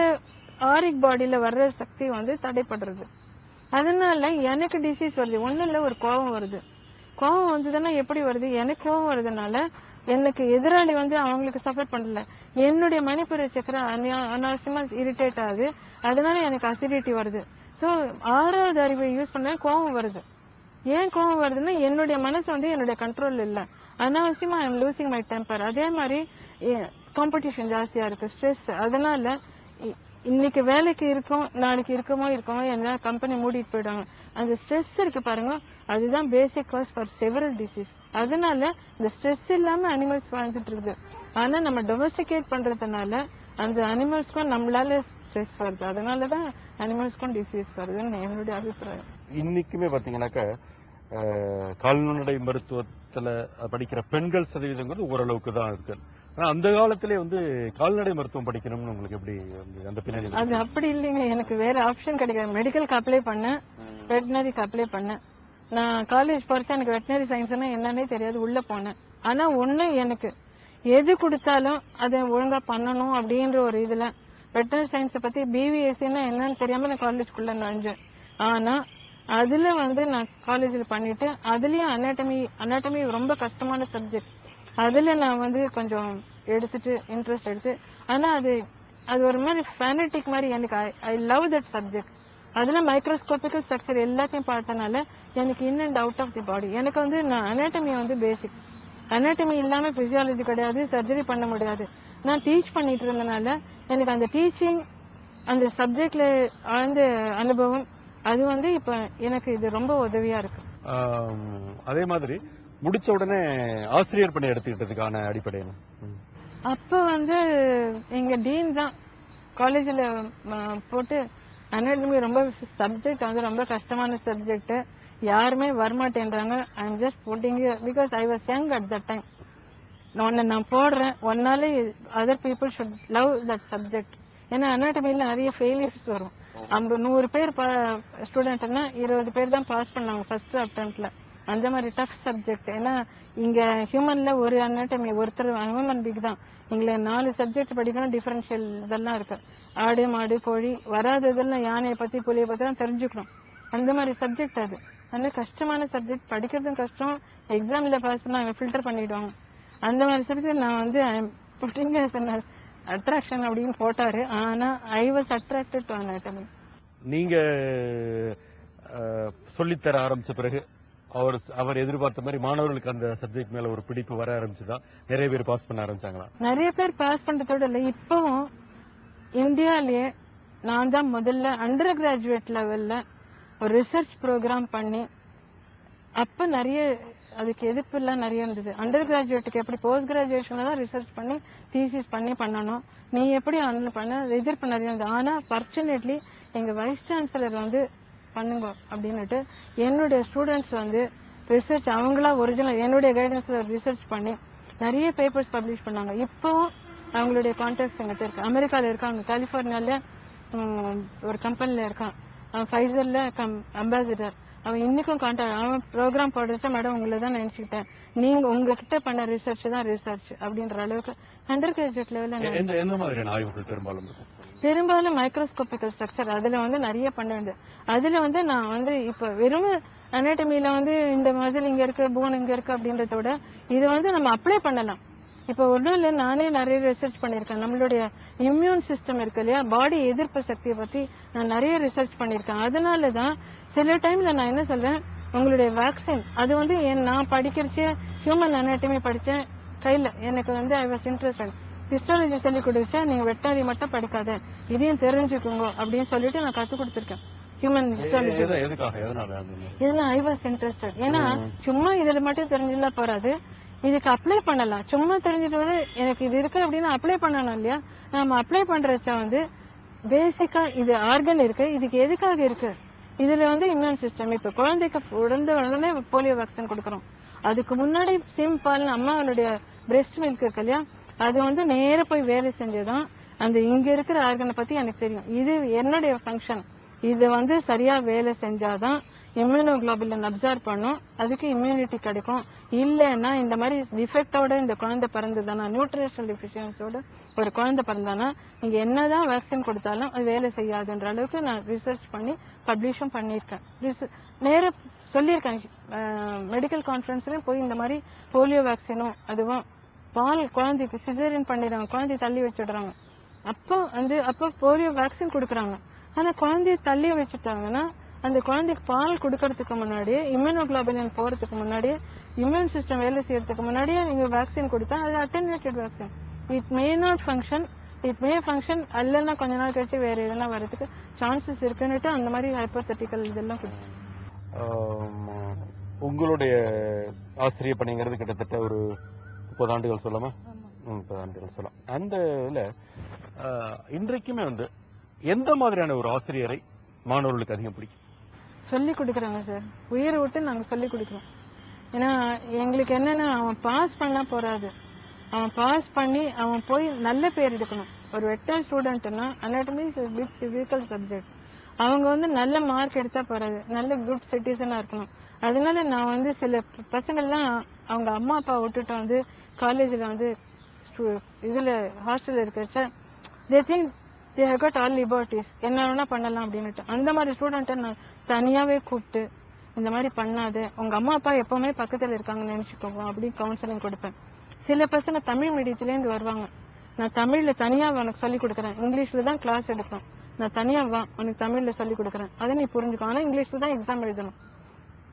ஆரிக் பாடியில வர்ற சக்தி வந்து தடைப்படுறது. அதனால எனக்கு டிசீஸ் வருது. ஒண்ணும் இல்ல, ஒரு கோபம் வருது. கோபம் வந்ததுன்னா எப்படி வருது? எனக்கு கோபம் வருதுனால எனக்கு எதிராளி வந்து அவங்களுக்கு சப்போர்ட் பண்ணல, என்னுடைய மணிப்புர சக்கரை அனாவசியமா இரிட்டேட் ஆகுது, அதனால எனக்கு அசிடிட்டி வருது. ஸோ 6வது அறிவை யூஸ் பண்ண கோபம் வருது. ஏன் கோபம் வருதுன்னா என்னுடைய மனசு வந்து என்னுடைய கண்ட்ரோல் இல்லை, அனாவசியமா I am losing my temper. அதே மாதிரி காம்படிஷன் ஜாஸ்தியா இருக்கு, ஸ்ட்ரெஸ். அதனால இன்னைக்கு வேலைக்கு இருக்கோம், நாளைக்கு இருக்கமோ என்ன கம்பெனி மூடிட்டு போயிடுவாங்க. அந்த ஸ்ட்ரெஸ் இருக்கு பாருங்க, அதுதான் பேசிக் காஸ் ஃபார் செவரல் டிசீஸ். அதனால இந்த ஸ்ட்ரெஸ் இல்லாம அனிமல்ஸ் வாழ்ந்துட்டு இருக்குது. ஆனா நம்ம டொமஸ்டிகேட் பண்றதுனால அந்த அனிமல்ஸ்க்கும் நம்மளால ஸ்ட்ரெஸ் வருது, அதனாலதான் அனிமல்ஸ்க்கும் டிசீஸ் வருதுன்னு என்னுடைய அபிப்பிராயம். இன்னைக்குமே பாத்தீங்கன்னாக்க கால்நடை மருத்துவத்துல படிக்கிற பெண்கள் சதவீதங்கிறது ஓரளவுக்கு தான் இருக்கு. ஆனா அந்த காலத்திலே வந்து கால்நடை மருத்துவம் படிக்கணும்னு உங்களுக்கு எப்படி அந்த பின்னாடி? அது அப்படி இல்லைங்க, எனக்கு வேற ஆப்ஷன் கிடைக்காது. மெடிக்கலுக்கு அப்ளை பண்ணேன், வெட்டினரிக்கு அப்ளை பண்ணேன். நான் காலேஜ் படிச்சா எனக்கு வெட்டினரி சயின்ஸ்னா என்னன்னே தெரியாது, உள்ள போனேன். ஆனா ஒண்ணு, எனக்கு எது கொடுத்தாலும் அதை ஒழுங்கா பண்ணணும் அப்படின்ற ஒரு இதுல வெட்டினரி சயின்ஸை பத்தி பிவிஎஸ்சின்னா என்னன்னு தெரியாம நான் காலேஜ்குள்ள நுழைஞ்சேன். ஆனா அதுல வந்து நான் காலேஜில் பண்ணிட்டு அதுலயும் அனாட்டமி ரொம்ப கஷ்டமான சப்ஜெக்ட். அதுல நான் வந்து கொஞ்சம் எடுத்துட்டு இன்ட்ரெஸ்ட் எடுத்து, ஆனா அது ஒரு மாதிரி ஃபேனட்டிக் மாதிரி. எனக்கு ஐ லவ் தட் சப்ஜெக்ட். அதுல மைக்ரோஸ்கோபிக்கல் ஸ்ட்ரக்சர் எல்லாத்தையும் பார்த்தனால எனக்கு in and out of the body. எனக்கு வந்து நான் அனாட்டமி வந்து பேசிக். அனாட்டமி இல்லாம பிசியாலஜி கிடையாது, சர்ஜரி பண்ண முடியாது. நான் டீச் பண்ணிட்டு இருந்தனால எனக்கு அந்த டீச்சிங், அந்த சப்ஜெக்ட்ல ஆழ்ந்த அனுபவம், அது வந்து இப்ப எனக்கு இது ரொம்ப உதவியா இருக்கு. அதே மாதிரி முடிச்ச உடனே ஆசிரியர் பணி எடுத்துக்கிட்டதுக்கான அடிப்படை அப்ப வந்து எங்க டீன் தான் காலேஜ்ல போட்டு, அனாட்டமி ரொம்ப சப்ஜெக்ட் வந்து ரொம்ப கஷ்டமான சப்ஜெக்ட், யாருமே வரமாட்டேன்றாங்க. I am just putting because I was young at that time. நான் போடுறேன், ஒன்னாலே other people should love that subject. ஏன்னா அனாட்டமியில நிறைய ஃபெயிலியர்ஸ் வரும். 100 பேர் ஸ்டூடெண்ட்னா 20 பேர் தான் பாஸ் பண்ணாங்க ஃபர்ஸ்ட் அட்டெம்ப்ட்ல. அந்த மாதிரி டஃப் சப்ஜெக்ட். ஏன்னா இங்க ஹியூமன்ல ஒரு அனாட்டமி ஒருத்தர் ஹியூமன் பீக் தான். இங்க 4 சப்ஜெக்ட் படிக்கணும், டிஃபரன்ஷியல் இதெல்லாம் இருக்கு. ஆடு மாடு கோழி, வராததெல்லாம் யானையை பத்தி புலியை பத்தி தான் தெரிஞ்சுக்கணும். அந்த மாதிரி சப்ஜெக்ட் அது. அந்த கஷ்டமான சப்ஜெக்ட், படிக்கிறதும் கஷ்டம், எக்ஸாம்ல பாஸ் பண்ணா அவங்க ஃபில்டர் பண்ணிடுவாங்க. அந்த மாதிரி சப்ஜெக்ட் நான் வந்து அட்ராக்ஷன் அப்படின்னு போட்டாரு. ஆனா I was attracted to anatomy. நீங்க சொல்லித்தர ஆரம்பிச்ச பிறகு அவர் எதிர்பார்த்த மாதிரி மாணவர்களுக்கு அந்த சப்ஜெக்ட் மேல ஒரு பிடிப்பு வர ஆரம்பிச்சுதான் நிறைய பேர் பாஸ் பண்ண ஆரம்பிச்சாங்களா? நிறைய பேர் பாஸ் பண்றதோட இல்ல, இப்போ இந்தியாலயே நான் தான் முதல்ல அண்டர் கிராஜுவேட் லெவல்ல ஒரு ரிசர்ச் ப்ரோக்ராம் பண்ணி, அப்ப நிறைய அதுக்கு எதிர்ப்பு எல்லாம் நிறைய இருந்தது. அண்டர் கிராஜுவேட்டுக்கு எப்படி போஸ்ட் கிராஜுவேஷன்ல தான் ரிசர்ச் பண்ணி தீசிஸ் பண்ணணும், நீ எப்படி ஹேண்டில் பண்ண, எதிர்ப்பு நிறைய இருந்தது. ஆனா ஃபார்ச்சுனேட்லி எங்க வைஸ் சான்சலர் வந்து பண்ணுங்க அப்படின்னுட்டு என்னுடைய ஸ்டூடெண்ட்ஸ் வந்து ரிசர்ச் அவங்களா ஒரிஜினல் என்னுடைய கைடன்ஸ்ல ரிசர்ச் பண்ணி நிறைய பேப்பர்ஸ் பப்ளிஷ் பண்ணாங்க. இப்போ அவங்களுடைய கான்டாக்ட்ஸ் எங்கிட்ட இருக்கு. அமெரிக்கால இருக்காங்க, கலிபோர்னியால ஒரு கம்பெனில இருக்கான், ஃபைசர்ல அம்பாசிடர். அவன் இன்னைக்கும் கான்டாக்ட், அவன் ப்ரோக்ராம் போடுறச்ச மேடம் உங்களை தான் நினைச்சுக்கிட்டேன், நீங்க உங்ககிட்ட பண்ண ரிசர்ச் தான் ரிசர்ச் அப்படின்ற அளவுக்கு அண்டர் கிராஜுவேட் லெவலில் பெரும்பாலும் மைக்ரோஸ்கோபிக்கல் ஸ்ட்ரக்சர் அதுல வந்து நிறைய பண்ண வேண்டியது. அதுல வந்து நான் வந்து இப்ப வெறும் அனாட்டமியில வந்து இந்த மசில் இங்க இருக்கு, போன் இங்க இருக்கு அப்படின்றத விட இது வந்து நம்ம அப்ளை பண்ணலாம். இப்ப ஒன்றும் இல்லை, நானே நிறைய ரிசர்ச் பண்ணியிருக்கேன். நம்மளுடைய இம்யூன் சிஸ்டம் இருக்கு இல்லையா, பாடி எதிர்ப்பு சக்தியை பத்தி நான் நிறைய ரிசர்ச் பண்ணியிருக்கேன். அதனாலதான் சில டைம்ல நான் என்ன சொல்றேன், உங்களுடைய வேக்சின் அது வந்து நான் படிக்கிறச்சே ஹியூமன் அனாட்டமி படிச்சேன் கையில. எனக்கு வந்து ஐ வாஸ் இன்ட்ரெஸ்டட். ஹிஸ்டாலஜி சொல்லி கொடுத்தா நீங்க வெட்டாரி மட்டும் படிக்காத, இதையும் தெரிஞ்சுக்கோங்க அப்படின்னு சொல்லிட்டு நான் கத்து கொடுத்துருக்கேன் ஹியூமன் ஹிஸ்டாலஜி. இதுல ஐ வாஸ் இன்ட்ரெஸ்டட். ஏன்னா சும்மா இதுல மட்டும் தெரிஞ்சுல போறாது, இதுக்கு அப்ளை பண்ணலாம். சும்மா தெரிஞ்சுட்டு வந்து எனக்கு இது இருக்கு அப்படின்னு அப்ளை பண்ணணும் இல்லையா? நம்ம அப்ளை பண்றச்ச வந்து பேசிக்கா இது ஆர்கன் இருக்கு, இதுக்கு எதுக்காக இருக்கு, இதுல வந்து இம்யூன் சிஸ்டம். இப்ப குழந்தைக்கு உடனே போலியோ வேக்சின் கொடுக்கறோம். அதுக்கு முன்னாடி சிம்பால் அம்மாவுடைய பிரெஸ்ட் மில்க் இருக்கு இல்லையா, அது வந்து நேர போய் வேலை செஞ்சதான் அந்த இங்க இருக்கிற ஆர்கனை பத்தி எனக்கு தெரியும். இது என்னுடைய ஃபங்க்ஷன், இது வந்து சரியா வேலை செஞ்சாதான் இம்யூனோகுளோபுலின் அப்சர்வ் பண்ணும், அதுக்கு இம்யூனிட்டி கிடைக்கும். இல்லைன்னா இந்த மாதிரி டிஃபெக்டோட இந்த குழந்தை பிறந்ததானா, நியூட்ரிஷனல் டிஃபிஷியன்ஸோட ஒரு குழந்தை பிறந்தானா நீங்க என்னதான் வேக்சின் கொடுத்தாலும் அது வேலை செய்யாதுன்ற அளவுக்கு நான் ரிசர்ச் பண்ணி பப்ளிஷும் பண்ணியிருக்கேன். நேர சொல்லியிருக்கேன் மெடிக்கல் கான்ஃபரன்ஸ்லயும் போய் இந்த மாதிரி போலியோ வேக்சினும் அதுவும் பால் குழந்தைக்கு சிசேரியன் பண்ணிடுறாங்க, குழந்தைய தள்ளி வச்சுடுறாங்க. அப்போ போலியோ வேக்சின் கொடுக்குறாங்க. ஆனா குழந்தைய தள்ளி வச்சுட்டாங்கன்னா அந்த குழந்தைக்கு பால் கொடுக்கறதுக்கு முன்னாடியே இம்யூனோகுளோபுலின் போறதுக்கு முன்னாடியே இம்யூன் சிஸ்டம் வேலை செய்யறதுக்கு முன்னாடியே நீங்க வேக்சின் கொடுத்தா அது attenuated vaccine. It may not function, it may function அல்லன்னா கொஞ்ச நாள் கழிச்சு வேற எதனா வரதுக்கு சான்சஸ் இருக்குன்னுட்டு அந்த மாதிரி ஹைப்போதெட்டிக்கல் இதெல்லாம் கொடுக்கும். உங்களுடைய ஆசிரியர் பணிங்கிறது கிட்டத்தட்ட ஒரு 30 ஆண்டுகள் சொல்லலாமா? 30 ஆண்டுகள் சொல்லலாம். அந்த இதுல இன்றைக்குமே வந்து எந்த மாதிரியான ஒரு ஆசிரியரை மாணவர்களுக்கு அதிகம் பிடிக்கும்? சொல்லி கொடுக்குறாங்க சார், உயிரை விட்டு நாங்க சொல்லி கொடுக்குறோம். ஏன்னா எங்களுக்கு என்னன்னா அவன் பாஸ் பண்ணா போறாது, அவன் பாஸ் பண்ணி அவன் போய் நல்ல பேர் எடுக்கணும். ஒரு வெட்டர் ஸ்டூடெண்ட்னா anatomy is big difficult subject. அவங்க வந்து நல்ல மார்க் எடுத்தா போறாது, நல்ல குட் சிட்டிசனா இருக்கணும். அதனால நான் வந்து சில பசங்கள்லாம் அவங்க அம்மா அப்பா விட்டுட்டு வந்து காலேஜில் வந்து இதுல ஹாஸ்டல் இருக்கிறச்ச they think they have got all liberties, என்ன வேணா பண்ணலாம் அப்படின்னுட்டு அந்த மாதிரி ஸ்டூடெண்ட்டை நான் தனியாவே கூப்பிட்டு இந்த மாதிரி பண்ணாது, உங்க அம்மா அப்பா எப்பவுமே பக்கத்துல இருக்காங்கன்னு நினைச்சுக்கோங்க அப்படின்னு கவுன்சிலிங் கொடுப்பேன். சில பசங்க தமிழ் மீடியத்திலேருந்து வருவாங்க, நான் தமிழ்ல தனியா உனக்கு சொல்லி கொடுக்குறேன், இங்கிலீஷ்ல தான் கிளாஸ் எடுப்பேன், நான் தனியா வா உனக்கு தமிழ்ல சொல்லி கொடுக்குறேன், அதை நீ புரிஞ்சுக்கோ, ஆனா இங்கிலீஷ்ல தான் எக்ஸாம் எழுதணும்,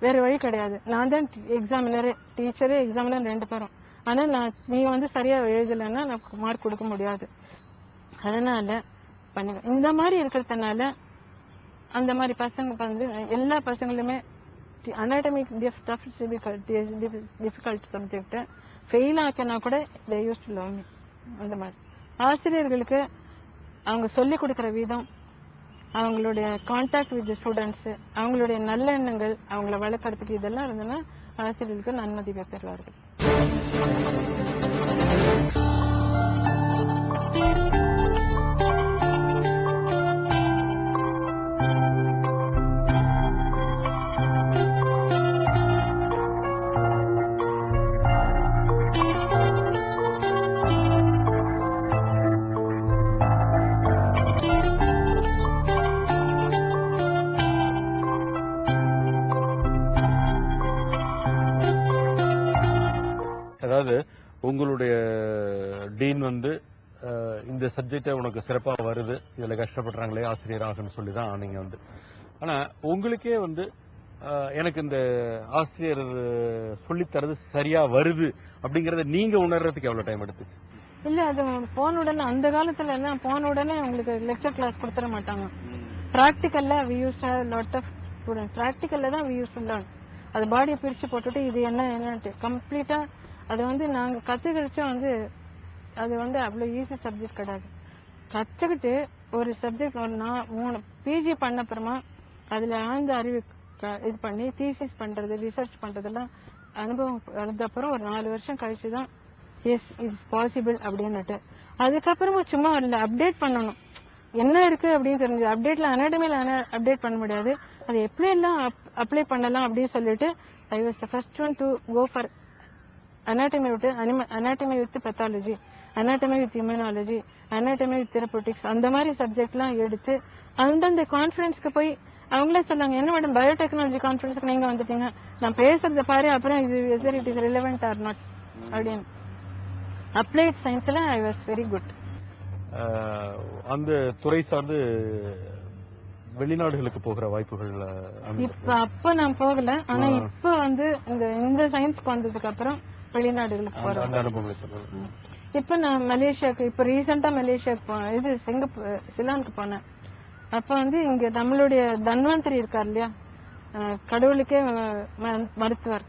வேற வழி கிடையாது. நான் தான் எக்ஸாமினரு, டீச்சரு எக்ஸாமினர் 2 பேரும். ஆனா நீ வந்து சரியா எழுதலைன்னா நமக்கு மார்க் கொடுக்க முடியாது. அதனால பண்ணுங்க. இந்த மாதிரி இருக்கிறதுனால அந்த மாதிரி பசங்க வந்து எல்லா பசங்களுமே அனாட்டமிக் டிஃபிகல்ட் சப்ஜெக்ட் ஃபெயில் ஆக்கினா கூட they used to love me. அந்த மாதிரி ஆசிரியர்களுக்கு அவங்க சொல்லி கொடுக்குற விதம், அவங்களுடைய கான்டாக்ட் வித் ஸ்டூடெண்ட்ஸ், அவங்களுடைய நல்ல எண்ணங்கள், அவங்கள வளர்க்கறதுக்கு இதெல்லாம் இருந்ததுன்னா ஆசிரியர்களுக்கு நன்மதிப்பை பெறுவார்கள். அதாவது உங்களுடைய டீன் வந்து இந்த சப்ஜெக்டை உனக்கு சிறப்பா வருது, இதுல கஷ்டப்படுறாங்களே ஆசிரியராகன்னு சொல்லி தான் நீங்க வந்து, ஆனா உங்களுக்கே வந்து எனக்கு இந்த ஆசிரியர் சொல்லித்தரது சரியா வருது அப்படிங்கறத நீங்க உணர்றதுக்கு எவ்வளவு டைம் எடுத்து? இல்ல அது போன உடனே அந்த காலத்துல எல்லாம் போன உடனே உங்களுக்கு லெக்சர் கிளாஸ் கொடுத்துட மாட்டாங்க. பிராக்டிக்கல்ல we used to have lot of students, பிராக்டிக்கல்ல தான் we used to learn. அது பாடியை பிரிச்சு போட்டுட்டு இது என்னன்ட்டு கம்ப்ளீட்டா அது வந்து நாங்க கத்துக்கிடுச்சோம். வந்து அது வந்து அவ்வளவு ஈஸி சப்ஜெக்ட் கிடையாது. கத்துக்கிட்டு ஒரு சப்ஜெக்ட் ஒரு 3 பிஜி பண்ண அப்புறமா அதுல ஆழ்ந்த அறிவு இது பண்ணி தீசிஸ் பண்றது, ரிசர்ச் பண்றதெல்லாம் அனுபவம் வந்த அப்புறம் ஒரு 4 வருஷம் கழிச்சுதான் எஸ் இட்ஸ் பாசிபிள் அப்படின்னுட்டு. அதுக்கப்புறமா சும்மா இல்லை அப்டேட் பண்ணணும், என்ன இருக்கு அப்படின்னு தெரிஞ்சு அப்டேட்ல அனாட்டமியில அப்டேட் பண்ண முடியாது, அது எப்படி எல்லாம் அப்ளை பண்ணலாம் அப்படின்னு சொல்லிட்டு I was the first one to go for anatomy with anatomy with pathology, anatomy with immunology, anatomy with therapeutics அந்த மாதிரி சப்ஜெக்ட்லாம் எடுத்து அந்தந்த கான்ஃபரன்ஸ்க்கு போய் அவங்களே சொன்னாங்க, என்ன மேடம் பயோடெக்னாலஜி கான்ஃபரன்ஸ்க்கு நீங்க வந்துட்டீங்க, நான் பேசுறத பாரு அப்புறம் இது whether it is relevant or not அப்படின்னு. அப்ளைட் சயின்ஸ்ல ஐ வாஸ் வெரி குட். அந்த துறை சார்ந்து வெளிநாடுகளுக்கு போகிற வாய்ப்புகள் அப்ப நான் போகல. ஆனா இப்ப வந்து இந்த சயின்ஸ்க்கு வந்ததுக்கு அப்புறம் வெளிநாடுகளுக்கு போறேன். அந்த அனுபவங்களை சொல்லுங்க. இப்ப நான் மலேசியாவுக்கு இப்ப ரீசெண்டா மலேசியாவுக்கு சிலானுக்கு போனேன். அப்ப வந்து இங்க நம்மளுடைய தன்வந்திரி இருக்கார் இல்லையா, கடவுளுக்கே மருத்துவர்,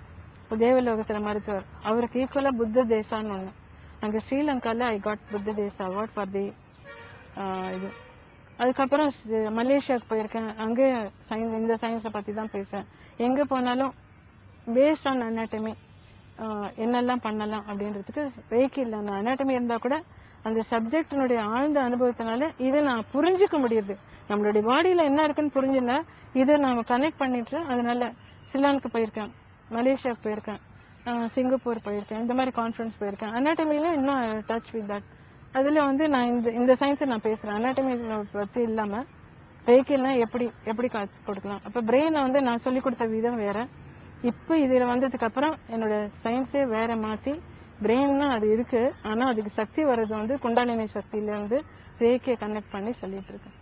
தேவலோகத்துல மருத்துவர், அவருக்கு ஈக்குவலா புத்த தேசான்னு ஒண்ணு அங்க ஸ்ரீலங்கால ஐ காட் புத்த தேசா அவார்ட் ஃபார் தி இது. அதுக்கப்புறம் மலேசியாவுக்கு போயிருக்கேன். அங்கே இந்த சயின்ஸை பத்தி தான் பேசுறேன். எங்க போனாலும் பேஸ்ட் ஆன் அனாட்டமி என்னெல்லாம் பண்ணலாம் அப்படின்றதுக்கு ரேக்கி இல்லை. அந்த அனாட்டமி இருந்தா கூட அந்த சப்ஜெக்டினுடைய ஆழ்ந்த அனுபவத்தினால இதை நான் புரிஞ்சுக்க முடியுது. நம்மளுடைய பாடியில என்ன இருக்குன்னு புரிஞ்சுன்னா இதை நாம கனெக்ட் பண்ணிட்டு, அதனால சிலானுக்கு போயிருக்கேன், மலேசியாவுக்கு போயிருக்கேன், சிங்கப்பூர் போயிருக்கேன், இந்த மாதிரி கான்ஃபரன்ஸ் போயிருக்கேன். அனாட்டமில இன்னும் டச் வித் தட். அதுல வந்து நான் இந்த சயின்ஸை நான் பேசுறேன். அனாட்டமி பத்தி இல்லாம ரேக்கிலாம் எப்படி காட்சி கொடுக்கலாம். அப்ப பிரெயினை வந்து நான் சொல்லி கொடுத்த விதம் வேற. இப்ப இதுல வந்ததுக்கு அப்புறம் என்னோட சயின்ஸே வேற மாத்தி, பிரெயின்னா அது இருக்கு, ஆனா அதுக்கு சக்தி வர்றது வந்து குண்டாலினி சக்தியில வந்து ரேக்கியை கனெக்ட் பண்ணி சொல்லிட்டு இருக்கேன்.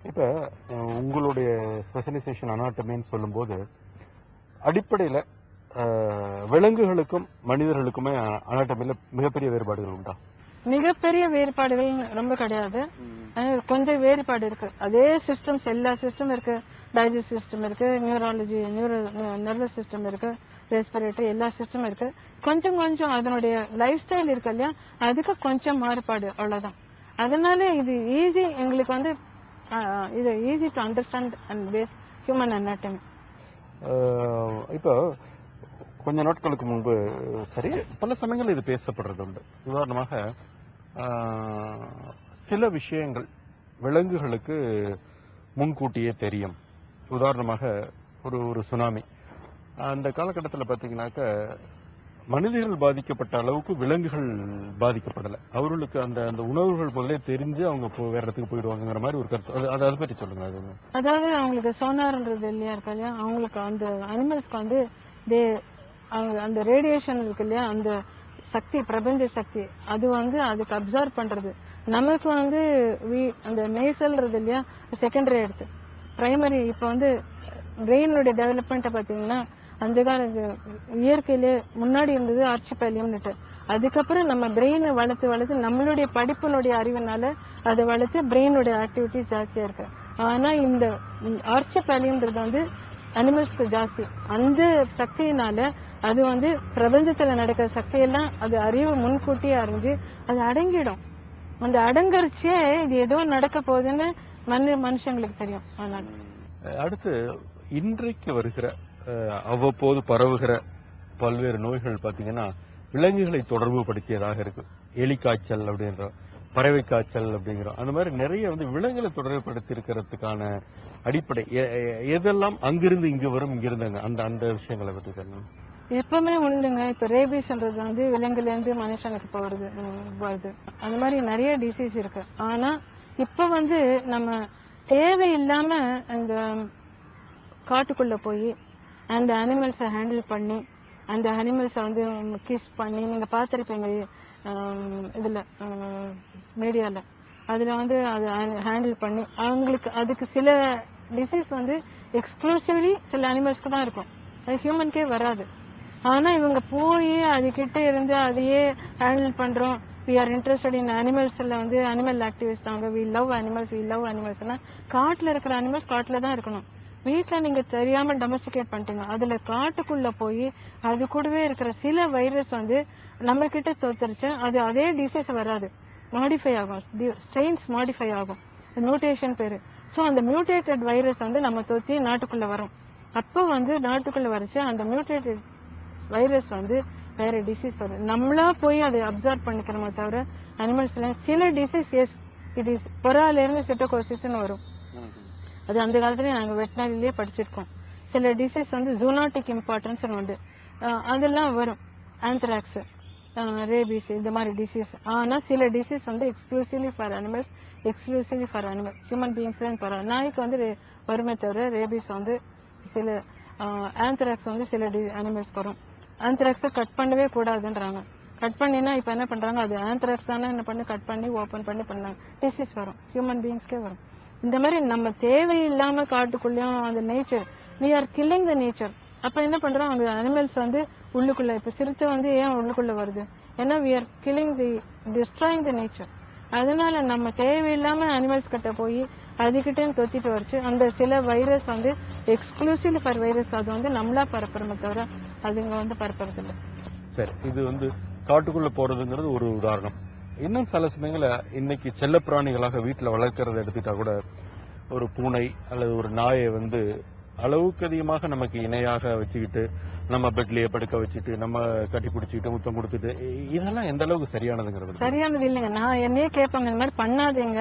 இப்ப உங்களுடைய ஸ்பெஷலைசேஷன் அனாட்டமின்னு சொல்லும் போது அடிப்படையில விலங்குகளுக்கும் மனிதர்களுக்குமே அனாட்டமில மிகப்பெரிய வேறுபாடுகள் உண்டா? மிகப்பெரிய வேறுபாடுகள் ரொம்ப கிடையாது, கொஞ்சம் வேறுபாடு இருக்கு. அதே சிஸ்டம்ஸ், எல்லா சிஸ்டம் இருக்கு. டைஜஸ்ட் சிஸ்டம் இருக்கு, நியூராலஜி, நர்வஸ் சிஸ்டம் இருக்கு, ரெஸ்பிரேட்டரி, எல்லா சிஸ்டம் இருக்கு. கொஞ்சம் அதனுடைய லைஃப் ஸ்டைல் இருக்கு இல்லையா, அதுக்கு கொஞ்சம் மாறுபாடு, அவ்வளவுதான். அதனால இது ஈஸி, எங்களுக்கு வந்து இது easy to understand and face human anatomy. இப்போ கொஞ்ச நாட்களுக்கு முன்பு சரி பல சமயங்கள் இது பேசப்படுறது உண்டு. உதாரணமாக சில விஷயங்கள் விலங்குகளுக்கு முன்கூட்டியே தெரியும். உதாரணமாக ஒரு சுனாமி அந்த காலகட்டத்தில் பார்த்தீங்கன்னாக்க மனிதர்கள் பாதிக்கப்பட்ட அளவுக்கு விலங்குகள் பாதிக்கப்படலை. அவர்களுக்கு அந்த உணவுகள் முதலே தெரிஞ்சு அவங்க வேற இடத்துக்கு போயிடுவாங்கிற மாதிரி ஒரு கருத்து. அதை பற்றி சொல்லுங்க. அதாவது அவங்களுக்கு சோனார்ன்றது இல்லையா இருக்கா இல்லையா, அவங்களுக்கு அந்த அனிமல்ஸ்க்கு வந்து அந்த ரேடியேஷன் இருக்கு இல்லையா, அந்த சக்தி, பிரபஞ்ச சக்தி, அது வந்து அதுக்கு அப்சர்வ் பண்றது. நமக்கு வந்து அந்த மேசல்ன்றது இல்லையா செகண்டரி எடுத்து பிரைமரி. இப்போ வந்து பிரெயினுடைய டெவலப்மெண்ட்டை பார்த்தீங்கன்னா அந்த கால இயற்கையிலே முன்னாடி இருந்தது ஆர்ச்சிபேலியம்னுட்டு. அதுக்கப்புறம் நம்ம பிரெயினை வளர்த்து நம்மளுடைய படிப்பினுடைய அறிவினால அதை வளர்த்து பிரெயினுடைய ஆக்டிவிட்டிஸ் ஜாஸ்தியா இருக்கு. ஆனா இந்த ஆர்ச்சிபேலியம்ன்றது வந்து அனிமல்ஸ்க்கு ஜாஸ்தி. அந்த சக்தியினால அது வந்து பிரபஞ்சத்துல நடக்கிற சக்தியெல்லாம் அது அறிவு முன்கூட்டியே அறிஞ்சு அது அடங்கிடும். அந்த அடங்கரிச்சே இது ஏதோ நடக்க போகுதுன்னு மனுஷங்களுக்கு தெரியும். அதனால அடுத்து இன்றைக்கு வருகிற அவ்வப்போது பரவுகிற பல்வேறு நோய்கள் பாத்தீங்கன்னா விலங்குகளை தொடர்பு படுத்தியதாக இருக்கு. எலி காய்ச்சல் அப்படின்ற, பறவை காய்ச்சல் அப்படிங்கிறோம். அந்த மாதிரி நிறைய வந்து விலங்குகளை தொடர்பு படுத்தி இருக்கிறதுக்கான அடிப்படை எதெல்லாம் அங்கிருந்து இங்கு வரும், இங்கிருந்து அந்த விஷயங்களை பற்றி சொல்லணும். எப்பவுமே உண்டுங்க. இப்ப ரேபிஸ்ன்றது வந்து விலங்குல இருந்து மனுஷனுக்கு வருது. அந்த மாதிரி நிறைய டிசீஸ் இருக்கு. ஆனா இப்ப வந்து நம்ம தேவையில்லாம அந்த காட்டுக்குள்ள போய் அந்த அனிமல்ஸை ஹேண்டில் பண்ணி, அந்த அனிமல்ஸை வந்து கிஸ் பண்ணி, நீங்க பார்த்திருப்பீங்க இதுல மீடியால, அதுல வந்து அதை ஹேண்டில் பண்ணி அவங்களுக்கு அதுக்கு சில டிசீஸ் வந்து எக்ஸ்க்ளூசிவ்லி சில அனிமல்ஸ்க்கு தான் இருக்கும், அது ஹியூமனுக்கே வராது. ஆனா இவங்க போய் அது கிட்ட இருந்து அதையே ஹேண்டில் பண்றோம். we are interested in animals வந்து அனிமல் ஆக்டிவிஸ்ட் தாங்க. we love animals. காட்டுல இருக்கிற அனிமல்ஸ் காட்டுல தான் இருக்கணும். வீட்டுல நீங்க தெரியாம டொமஸ்டிகேட் பண்ணிட்டீங்க, அதுல காட்டுக்குள்ள போய் அது கூடவே இருக்கிற சில வைரஸ் வந்து நம்ம கிட்ட தோத்துருச்சு, அது அதே டிசீஸ் வராது, மாடிஃபை ஆகும், ஸ்ட்ரெயின்ஸ் மாடிஃபை ஆகும், மியூட்டேஷன் பேரு. ஸோ அந்த மியூட்டேட்டட் வைரஸ் வந்து நம்ம தோத்தி நாட்டுக்குள்ள வரும். அப்போ வந்து நாட்டுக்குள்ள வரைச்சு அந்த மியூட்டேட்டட் வைரஸ் வந்து வேற டிசீஸ் வரும். நம்மளா போய் அதை அப்சர்வ் பண்ணிக்கிறோமே தவிர அனிமல்ஸ்ல சில டிசீஸ் இது பொறால இருந்து சிட்டோகோசிஸ்ன்னு வரும். அது அந்த காலத்துலயே நாங்க வெட்டினரிலேயே படிச்சிருக்கோம். சில டிசீஸ் வந்து ஜூனாட்டிக் இம்பார்ட்டன்ஸ் உண்டு, அதெல்லாம் வரும். ஆந்த்ராக்ஸ், ரேபிஸ், இந்த மாதிரி டிசீஸ். ஆனா சில டிசீஸ் வந்து exclusively for animals, human beings பரவாயில்ல. நாய்க்கு வந்து வருமே தவிர ரேபிஸ் வந்து சில, ஆந்த்ராக்ஸ் வந்து சில அனிமல்ஸ் வரும். ஆந்த்ராக்ஸை கட் பண்ணவே கூடாதுன்றாங்க. கட் பண்ணினா இப்ப என்ன பண்றாங்க, அது ஆந்த்ராக்ஸ் தானே, என்ன பண்ணி கட் பண்ணி ஓபன் பண்ணி பண்ணாங்க, டிசீஸ் வரும், ஹியூமன் பீயிங்ஸ்க்கே வரும். இந்த மாதிரி நம்ம தேவையில்லாம காட்டுக்குள்ளேயும் அந்த nature we are killing the nature. அப்ப என்ன பண்றோம், அங்க அனிமல்ஸ் வந்து உள்ளுக்குள்ள, இப்ப சிறுத்தை வந்து ஏன் உள்ளுக்குள்ள வருது, ஏன்னா we are killing the destroying the nature. அதனால நம்ம தேவையில்லாம அனிமல்ஸ் கிட்ட போய் அதுகிட்ட தொத்திட்டு வச்சு அந்த சில வைரஸ் வந்து எக்ஸ்க்ளூசிவ்லி ஃபார் வைரஸ் அது வந்து நம்மளா பரப்புறமே தவிர அதுங்க வந்து பரப்புறது இல்லை. சரி, இது வந்து காட்டுக்குள்ள போறதுங்கிறது ஒரு உதாரணம். இன்னும் சில சமயங்கள இன்னைக்கு செல்ல பிராணிகளாக வீட்டுல வளர்க்கறத எடுத்துட்டா கூட ஒரு பூனை அல்லது ஒரு நாயை வந்து அளவுக்கு அதிகமாக நமக்கு இணையாக வச்சுக்கிட்டு நம்ம பெட்லயே படுக்க வச்சுட்டு நம்ம கட்டி பிடிச்சிட்டு முத்தம் கொடுத்துட்டு இதெல்லாம் எந்த அளவுக்கு சரியானதுங்கிறது? சரியானது இல்லைங்க. நான் என்னையே கேட்பாங்க, இந்த மாதிரி பண்ணாதீங்க,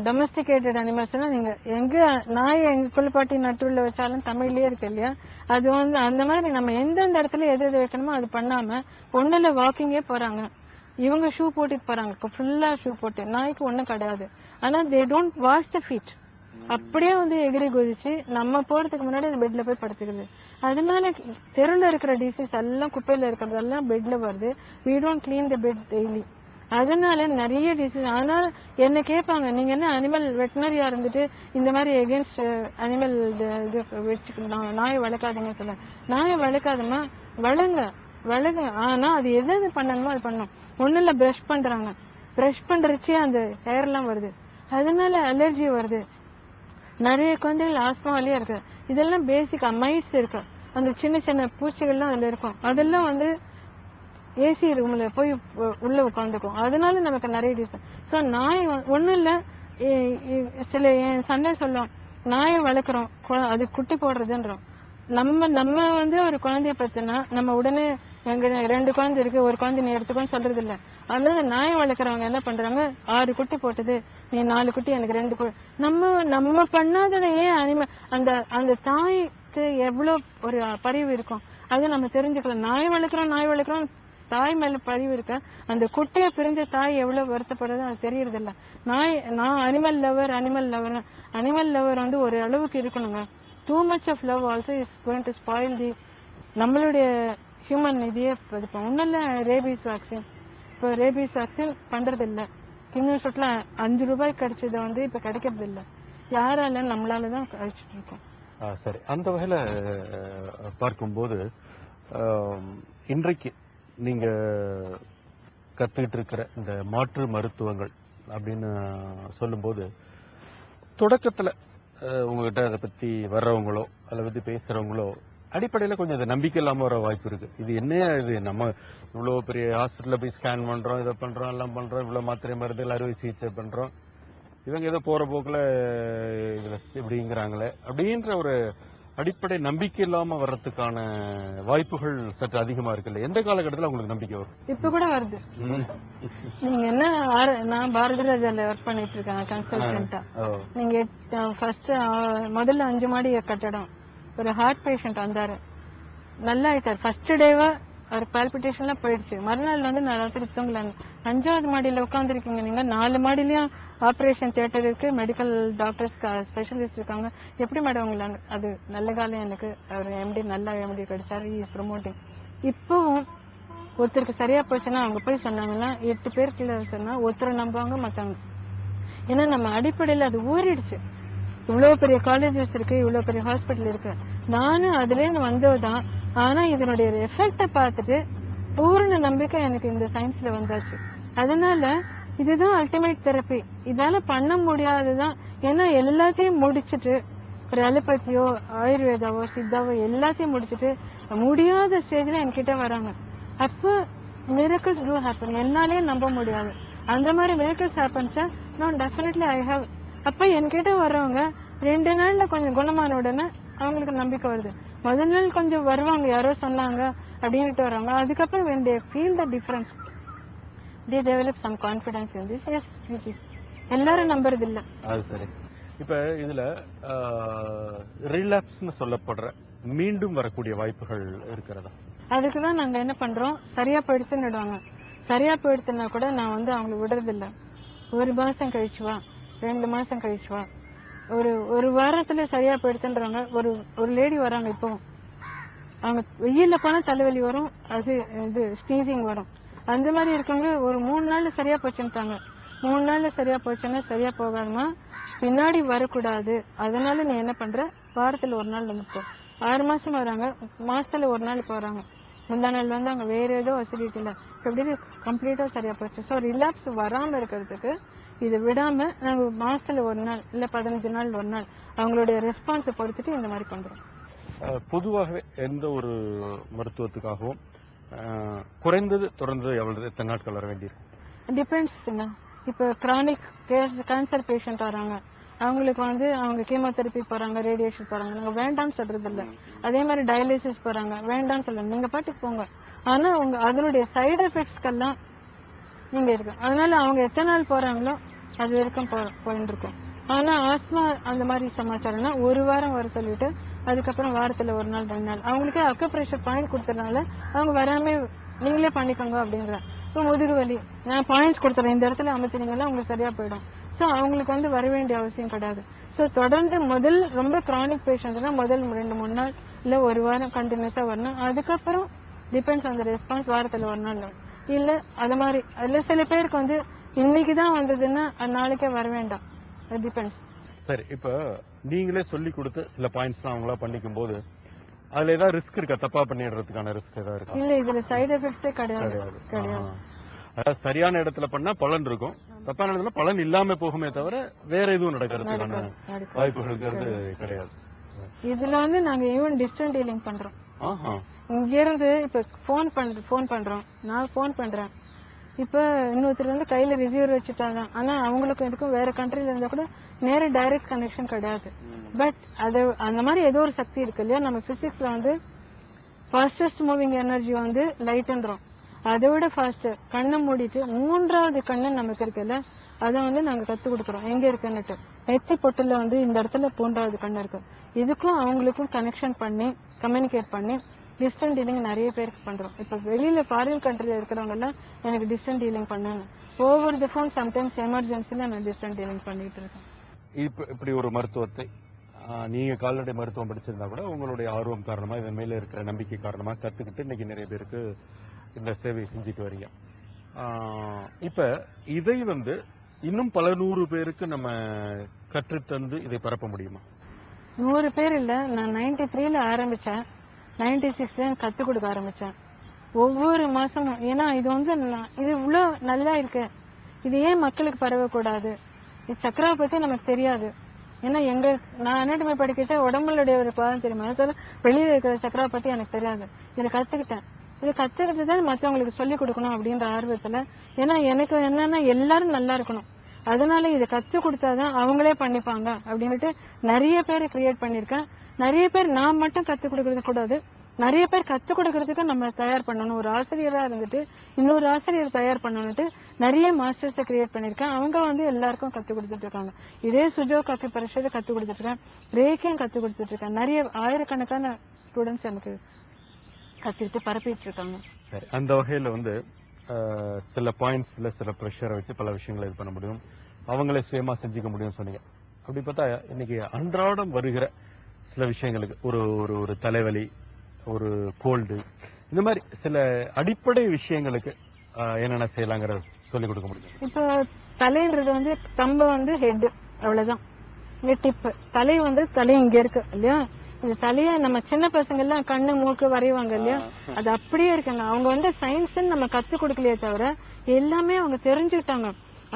டொமஸ்டிகேட்டட் அனிமல்ஸ் நீங்க எங்க நாயை எங்க குளிப்பாட்டி நட்டுள்ள வச்சாலும் தமிழ்லயே இருக்கு இல்லையா, அது வந்து அந்த மாதிரி நம்ம எந்தெந்த இடத்துல எது எது வைக்கணுமோ அது பண்ணாம ஒண்ணுல வாக்கிங்கே போறாங்க, இவங்க ஷூ போட்டுட்டு போறாங்க, ஃபுல்லா ஷூ போட்டு, நாய்க்கு ஒண்ணும் கிடையாது. ஆனா they don't wash the feet, அப்படியே வந்து எகிரி குதிச்சு நம்ம போறதுக்கு முன்னாடி அது பெட்ல போய் படுத்துக்குது. அதனால தெருல இருக்கிற டிசீஸ் எல்லாம், குப்பையில இருக்கிறதெல்லாம் பெட்ல வருது. we don't clean the bed daily. அதனால நிறைய டிசீஸ். அதனால என்ன கேட்பாங்க, நீங்க என்ன அனிமல் வெட்டினரியா இருந்துட்டு இந்த மாதிரி எகென்ஸ்ட் அனிமல் இது வச்சுக்கணும், நாயை வளர்க்காதுங்க சொல்ல. நாயை வளர்க்காதுமா, வளங்க, ஆனா அது எது எது பண்ணணுமோ அது பண்ணணும். ஒண்ணு இல்ல, பிரஷ் பண்றாங்க, பிரஷ் பண்றச்சே அந்த ஹேர் எல்லாம் வருது, அதனால அலர்ஜி வருது. நிறைய குழந்தைகள் ஆஸ்மாவிலேயே இருக்கு. இதெல்லாம் பேசிக்கா மைட்ஸ் இருக்கு, அந்த சின்ன சின்ன பூச்சிகள்லாம் அதுல இருக்கும். அதெல்லாம் வந்து ஏசி ரூம்ல போய் உள்ள உட்காந்துக்கும், அதனால நமக்கு நிறைய டிசீஸ். ஸோ நாய் ஒன்றும் இல்லை, சில என் சண்டை சொல்லும், நாயை வளர்க்குறோம் அது குட்டி போடுறதுன்றோம். நம்ம வந்து ஒரு குழந்தைய பத்தினா நம்ம உடனே எங்க 2 குழந்தை இருக்கு, ஒரு குழந்தை நீ எடுத்துக்கோன்னு சொல்றது இல்ல. அல்லது நாயை வளர்க்குறவங்க என்ன பண்றாங்க, 6 குட்டி போட்டது, நீ 4 குட்டி எனக்கு 2 குட்டி. நம்ம பண்ணாததை ஏன் அனிமல், அந்த தாய்க்கு எவ்வளவு ஒரு பரிவு இருக்கும் அது நம்ம தெரிஞ்சுக்கலாம். நாய் வளர்க்குறோம் தாய் மேல பரிவு இருக்க, அந்த குட்டியை பிரிஞ்ச தாய் எவ்வளவு வருத்தப்படுறது அது தெரியறது இல்ல. நான் அனிமல் லவர் வந்து ஒரு அளவுக்கு இருக்கணுங்க. too much of love also is going to spoil the நம்மளுடைய ஹியூமன் இதையே பதிப்போம். ஒன்றும் இல்லை, ரேபீஸ் வேக்சின், இப்போ ரேபீஸ் வேக்சின் பண்றது இல்லை. கிண்ணூர் சொட்டில் 5 ரூபாய்க்கு கிடைச்சதை வந்து இப்போ கிடைக்கிறது இல்லை. யாரால, நம்மளால தான் கழிச்சுட்டு இருக்கோம். சரி, அந்த வகையில பார்க்கும்போது இன்றைக்கு நீங்க கத்துக்கிட்டு இருக்கிற இந்த மாற்று மருத்துவங்கள் அப்படின்னு சொல்லும்போது, தொடக்கத்துல உங்ககிட்ட அதை பத்தி வர்றவங்களோ அதை பத்தி பேசுறவங்களோ அடிப்படையில கொஞ்சம் அதை நம்பிக்கை இல்லாம வர வாய்ப்பு இருக்கு. இது என்ன, இது நம்ம இவ்வளவு பெரிய ஹாஸ்பிட்டல்ல போய் ஸ்கேன் பண்றோம், இதை பண்றோம், எல்லாம் பண்றோம், இவ்வளவு மாத்திரை மருந்துகள் அறுவை சிகிச்சை பண்றோம், இவங்க ஏதோ போற போக்குல இதுல இப்படிங்கிறாங்களே அப்படின்ற ஒரு அடிப்படை நம்பிக்கை இல்லாம வர்றதுக்கான வாய்ப்புகள் சற்று அதிகமா இருக்குல்ல. எந்த காலகட்டத்தில் உங்களுக்கு நம்பிக்கை வரும்? இப்ப கூட வருது. நீங்க என்ன, நான் பாரதி ராஜால ஒர்க் பண்ணிட்டு இருக்கேன் கன்சல்டன்டா. நீங்க ஃபர்ஸ்ட் முதல்ல 5 மாடி கட்டடம், ஒரு ஹார்ட் பேஷண்ட் வந்தாரு, நல்லா ஆயிட்டாரு. ஃபர்ஸ்ட் டேவா அவர் பால்பிட்டேஷன்லாம் போயிடுச்சு. மறுநாள் வந்து நான் ராத்திரி தூங்கலாங்க. 5வது மாடியில உட்காந்துருக்கீங்க நீங்க, 4 மாடிலையும் ஆப்ரேஷன் தியேட்டர் இருக்கு, மெடிக்கல் டாக்டர்ஸ் ஸ்பெஷலிஸ்ட் இருக்காங்க. எப்படி மேடம் உங்களாங்க? அது நல்ல காலம், எனக்கு அவர் எம்டி நல்ல எம்டி கிடைச்சாரு, இஸ் ப்ரொமோட்டிங். இப்பவும் ஒருத்தருக்கு சரியா போச்சுன்னா அவங்க போய் சொன்னாங்கன்னா 8 பேர் கீழே சொன்னா ஒருத்தரை நம்புவாங்க மாட்டாங்க. ஏன்னா நம்ம அடிப்படையில் அது ஊறிடுச்சு. இவ்வளவு பெரிய காலேஜஸ் இருக்கு, இவ்வளவு பெரிய ஹாஸ்பிட்டல் இருக்கு, நானும் அதுல இருந்து வந்ததுதான். ஆனா இதனுடைய எஃபெக்ட பார்த்துட்டு பூர்ண நம்பிக்கை எனக்கு இந்த சயின்ஸ்ல வந்தாச்சு. அதனால இதுதான் அல்டிமேட் தெரப்பி. இதால பண்ண முடியாதுதான். ஏன்னா எல்லாத்தையும் முடிச்சுட்டு, ஒரு அலோபதியோ ஆயுர்வேதாவோ சித்தாவோ எல்லாத்தையும் முடிச்சுட்டு முடியாத ஸ்டேஜ்ல என்கிட்ட வராங்க. அப்ப மிரக்கிள்ஸ் டூ ஹேப்பன். என்னாலே நம்ப முடியாது. அந்த மாதிரி மிரக்கிள்ஸ் ஹேப்பன்ஸா நான் டெஃபினெட்லி ஐ ஹவ். அப்ப என்கிட்ட வர்றவங்க 2 நாள்ல கொஞ்சம் குணமான உடனே அவங்களுக்கு நம்பிக்கை வருது. முதல் நாள் கொஞ்சம் வருவாங்க, யாரோ சொன்னாங்க அப்படின்ட்டு வர்றாங்க. அதுக்கப்புறம் when they feel the difference, they develop some confidence in this. Yes, it is. எல்லாரும் நம்புறது இல்ல. அது சரி. இப்ப இதுல ரிலாப்ஸ்னு சொல்லப்படுற மீண்டும் வரக்கூடிய வாய்ப்புகள் இருக்கிறதா? அதுக்குதான் நாங்க என்ன பண்றோம், சரியா போயிடுச்சுன்னுடுவாங்க. சரியா போயிடுச்சுன்னா கூட நான் வந்து அவங்களை விடுறது இல்ல. 1 மாசம் கழிச்சு வா, 2 மாசம் கழிச்சு வா, ஒரு வாரத்துல சரியா போயிடுச்சுன்றாங்க. ஒரு லேடி வராங்க, இப்போ அவங்க வெயில்ல போனா தலைவலி வரும், அது இது ஸ்னீசிங் வரும். அந்த மாதிரி இருக்கவங்க ஒரு 3 நாள்ல சரியா போச்சுட்டாங்க. 3 நாள்ல சரியா போச்சுன்னா சரியா போகாதுமா, பின்னாடி வரக்கூடாது. அதனால நீ என்ன பண்ற, வாரத்துல ஒரு நாள் வந்து போ. 6 மாசம் வராங்க, மாசத்துல ஒரு நாள் போறாங்க, முந்தா நாள் வந்து அவங்க வேற ஏதோ அசிடிட்டி இல்லை, எப்படி கம்ப்ளீட்டா சரியா போச்சு. ஸோ ரிலாப்ஸ் வராம இருக்கிறதுக்கு இதை விடாம நாங்க மாசத்துல ஒரு நாள் இல்ல 15 நாள் ஒரு நாள் அவங்களுடைய ரெஸ்பான்ஸை பொறுத்துட்டு இந்த மாதிரி பண்றோம். பொதுவாகவே எந்த ஒரு மருத்துவத்துக்காகவும் குறைந்தது தொடர்ந்து எத்தனை நாட்கள் வர வேண்டியிருக்கும்? டிபெண்ட்ஸ்ங்க. இப்போ கிரானிக் கேன்சர் பேஷண்ட் வராங்க, அவங்களுக்கு வந்து அவங்க கீமோதெரப்பி போறாங்க, ரேடியேஷன் போறாங்க, நாங்க வேண்டாம்னு சொல்றது இல்லை. அதே மாதிரி டயாலிசிஸ் போறாங்க, வேண்டாம்னு சொல்லுங்க, நீங்க பாட்டுக்கு போங்க. ஆனா அவங்க அதனுடைய சைடு எஃபெக்ட்ஸ்க்கெல்லாம் நீங்க இருக்கு. அதனால அவங்க எத்தனை நாள் போறாங்களோ அது வரைக்கும் போயிட்டு இருக்கும். ஆனா ஆஸ்மா அந்த மாதிரி சமாச்சாரம்னா ஒரு வாரம் வர சொல்லிட்டு அதுக்கப்புறம் வாரத்துல ஒரு நாள் 2 நாள் அவங்களுக்கு அக்குப்ரெஷர் பாயிண்ட் கொடுத்ததுனால அவங்க வராம நீங்களே பண்ணிக்கோங்க அப்படிங்கிற. ஸோ முதுகு வலி நான் பாயிண்ட்ஸ் கொடுத்துறேன், இந்த இடத்துல அமைச்சினீங்கன்னா உங்களுக்கு சரியா போயிடும். ஸோ அவங்களுக்கு வந்து வர வேண்டிய அவசியம் கிடையாது. ஸோ தொடர்ந்து ரொம்ப கிரானிக் பேஷண்ட்னா முதல் 2-3 நாள் இல்ல ஒரு வாரம் கண்டினியூஸா வரணும். அதுக்கப்புறம் டிபெண்ட்ஸ் ஆன் த ரெஸ்பான்ஸ், வாரத்துல ஒரு நாள் இல்ல அது மாதிரி. அதுல சில பேருக்கு வந்து இன்னைக்குதான் வந்ததுன்னா நாளைக்கே வர வேண்டாம், அது டிபெண்ட்ஸ். சரி, இப்ப நீங்களே சொல்லி கொடுத்து சில பாயிண்ட்ஸ் அவங்களா பண்ணிக்கும் போது அதுல ஏதாவது ரிஸ்க் இருக்கா? தப்பா பண்ணிடுறதுக்கான ரிஸ்க் ஏதாவது இருக்கா? இல்ல, இதுல சைடு எஃபெக்ட்ஸே கிடையாது. அதாவது சரியான இடத்துல பண்ணா பலன் இருக்கும், தப்பான இடத்துல பலன் இல்லாம போகுமே தவிர வேற எதுவும் நடக்கிறதுக்கான வாய்ப்புகள் கிடையாது. இதுல வந்து நாங்க ஈவன் டிஸ்டன்ஸ் டீலிங் பண்றோம். இங்க இருந்து இப்ப போன் பண்றோம், நான் போன் பண்றேன், இப்ப இன்னொருத்தர் வந்து கையில ரிசீவர் வச்சுட்டாங்க, ஆனா அவங்களுக்கும் இதுக்கும் வேற கண்ட்ரில இருந்தா கூட நேர டைரக்ட் கனெக்ஷன் கிடையாது. பட் அது அந்த மாதிரி ஏதோ ஒரு சக்தி இருக்கு இல்லையா. நம்ம பிசிக்ஸ்ல வந்து ஃபாஸ்டஸ்ட் மூவிங் எனர்ஜி வந்து லைட்ன்றோம், அதை விட ஃபாஸ்ட் கண்ணை மூடிட்டு 3வது கண்ணு நமக்கு இருக்குல்ல, அதை வந்து நாங்க கத்து கொடுக்குறோம் எங்க இருக்குன்னுட்டு. நெத்தி பொட்டுல வந்து இந்த இடத்துல 3வது கண்ணு இருக்கு, இதுக்கும் அவங்களுக்கும் கனெக்ஷன் பண்ணி கம்யூனிகேட் பண்ணி டிஸ்டன்ஸ் டீலிங் நிறைய பேருக்கு பண்றோம். இப்ப வெளியில ஃபாரின் கண்ட்ரில இருக்கிறவங்க எல்லாம் எனக்கு டிஸ்டன்ஸ் டீலிங் பண்ணுங்க, ஓவர் தி ஃபோன் சம்டைம்ஸ் எமர்ஜென்சில நான் டிஸ்டன்ஸ் டீலிங் பண்ணிட்டு இருக்கேன். இப்படி ஒரு மருத்துவத்தை நீங்க கால்நடை மருத்துவம் படிச்சிருந்தா கூட உங்களுடைய ஆர்வம் காரணமா இதன் மேல இருக்கிற நம்பிக்கை காரணமா கத்துக்கிட்டு இன்னைக்கு நிறைய பேருக்கு இந்த சேவை செஞ்சுட்டு வரீங்க. இப்ப இதை வந்து இன்னும் பல 100 பேருக்கு நம்ம கற்றுத்தந்து இதை பரப்ப முடியுமா? 100 பேர் இல்ல, நான் 93ல ஆரம்பிச்சேன், 96ல கத்து கொடுக்க ஆரம்பிச்சேன். ஒவ்வொரு மாசமும், ஏன்னா இது வந்து இது இவ்வளவு நல்லா இருக்கு, இது ஏன் மக்களுக்கு பரவக்கூடாது? இது சக்கராவை பத்தி நமக்கு தெரியாது. ஏன்னா நான் அனாட்டமி படிக்கிட்ட உடம்புடைய ஒரு பாதம் தெரியுமா, வெளியில இருக்கிற சக்கராவை பத்தி எனக்கு தெரியாது. இதை கத்துக்கிட்டேன், இதை கத்துக்கிட்டுதான் மற்றவங்களுக்கு சொல்லிக் கொடுக்கணும் அப்படின்ற ஆர்வத்துல. ஏன்னா எனக்கு என்னன்னா எல்லாரும் நல்லா இருக்கணும், அதனால இதை கத்து கொடுத்தாதான் அவங்களே பண்ணிப்பாங்க அப்படின்ட்டு நிறைய பேரை கிரியேட் பண்ணிருக்கேன். நிறைய பேர் நான் மட்டும் கத்து கொடுக்கறது கூடாது, நிறைய பேர் கத்து கொடுக்கறதுக்கு நம்ம தயார் பண்ணணும். ஒரு ஆசிரியரா இருந்துட்டு இன்னொரு ஆசிரியர் தயார் பண்ணணும்ட்டு நிறைய மாஸ்டர்ஸை கிரியேட் பண்ணிருக்கேன். அவங்க வந்து எல்லாருக்கும் கத்து கொடுத்துட்டு இருக்காங்க. இதே சுஜோ காஃபி பரிசை கத்து கொடுத்துட்டு இருக்கேன், ரேக்கியும் கத்து கொடுத்துட்டு இருக்கேன். நிறைய ஆயிரக்கணக்கான ஸ்டூடெண்ட்ஸ் எனக்கு கத்துக்கிட்டு பரப்பிட்டு இருக்காங்க. சரி, அந்த வகையில வந்து சில பாயிண்ட்ஸ்ல சில ப்ரெஷரை வச்சு பல விஷயங்களை இது பண்ண முடியும், அவங்களே சுயமா செஞ்சுக்க முடியும் சொன்னீங்க. அப்படி பார்த்தா இன்னைக்கு அன்றாடம் வருகிற சில விஷயங்களுக்கு ஒரு ஒரு தலைவலி, ஒரு கோல்டு, இந்த மாதிரி சில அடிப்படை விஷயங்களுக்கு என்னென்ன செய்யலாங்கிறத சொல்லிக் கொடுக்க முடியும். இப்போ தலைன்றது வந்து கம்ப வந்து ஹெட், அவ்வளவுதான். இங்க டிப்பு தலை வந்து தலை இங்க இருக்கு இல்லையா. இந்த தலைய நம்ம சின்ன பசங்க எல்லாம் கண்ணு மூக்கு வரைவாங்க இல்லையா, அது அப்படியே இருக்குங்க. அவங்க வந்து சயின்ஸ் நம்ம கத்து கொடுக்கலையே தவிர எல்லாமே அவங்க தெரிஞ்சுக்கிட்டாங்க.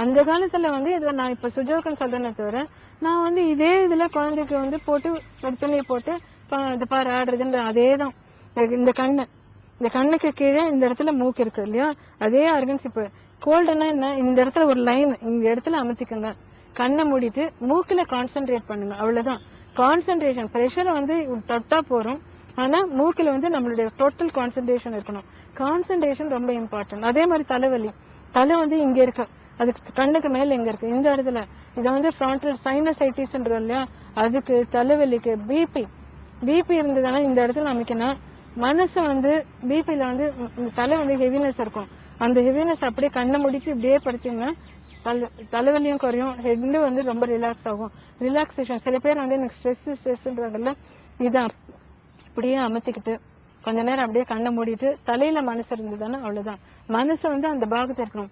அந்த காலத்துல வந்து இதை நான் இப்ப சுஜோகன் சொல்றேன்னே தவிர நான் வந்து இதே இதுல குழந்தைக்கு வந்து போட்டு ஒரு துணியை போட்டு இது பாரு ஆடுறதுன்ற அதேதான். இந்த கண்ணுக்கு கீழே இந்த இடத்துல மூக்கு இருக்கு இல்லையா, அதே ஆர்கன்ஸ். இப்ப கோல்டுன்னா என்ன, இந்த இடத்துல ஒரு லைன் இந்த இடத்துல அமைச்சுக்கோங்க, கண்ணை மூடிட்டு மூக்குல கான்சென்ட்ரேட் பண்ணுங்க, அவ்வளவுதான். கான்சென்ட்ரேஷன் பிரஷரை வந்து தொட்டா போறோம், ஆனா மூக்குல வந்து நம்மளுடைய டோட்டல் கான்சென்ட்ரேஷன் இருக்கணும். கான்சென்ட்ரேஷன் ரொம்ப இம்பார்ட்டன்ட். அதே மாதிரி தலைவலி, தலை வந்து இங்க இருக்கு, அதுக்கு கண்ணுக்கு மேல எங்க இருக்கு, இந்த இடத்துல. இதை வந்து ஃப்ரான்டல் சைனசைட்டிஸ் இல்லையா, அதுக்கு தலைவலிக்கு பிபி இருந்ததுன்னா இந்த இடத்துல அமைக்கணும். மனசு வந்து பிபில வந்து தலை வந்து ஹெவினஸ் இருக்கும், அந்த ஹெவினஸ் அப்படியே கண்ணை முடிச்சு இப்படியே படுத்தீங்கன்னா தலைவலியும் குறையும், ஹெட் வந்து ரொம்ப ரிலாக்ஸ் ஆகும். ரிலாக்ஸேஷன் சில பேர் வந்து எனக்கு ஸ்ட்ரெஸ்ன்றாங்கல்ல, இதான் இப்படியே அமைச்சுக்கிட்டு கொஞ்ச நேரம் அப்படியே கண்ணை மூடிட்டு தலையில மனசு இருந்ததுன்னா அவ்வளவுதான். மனசு வந்து அந்த பாகத்தை இருக்கணும்.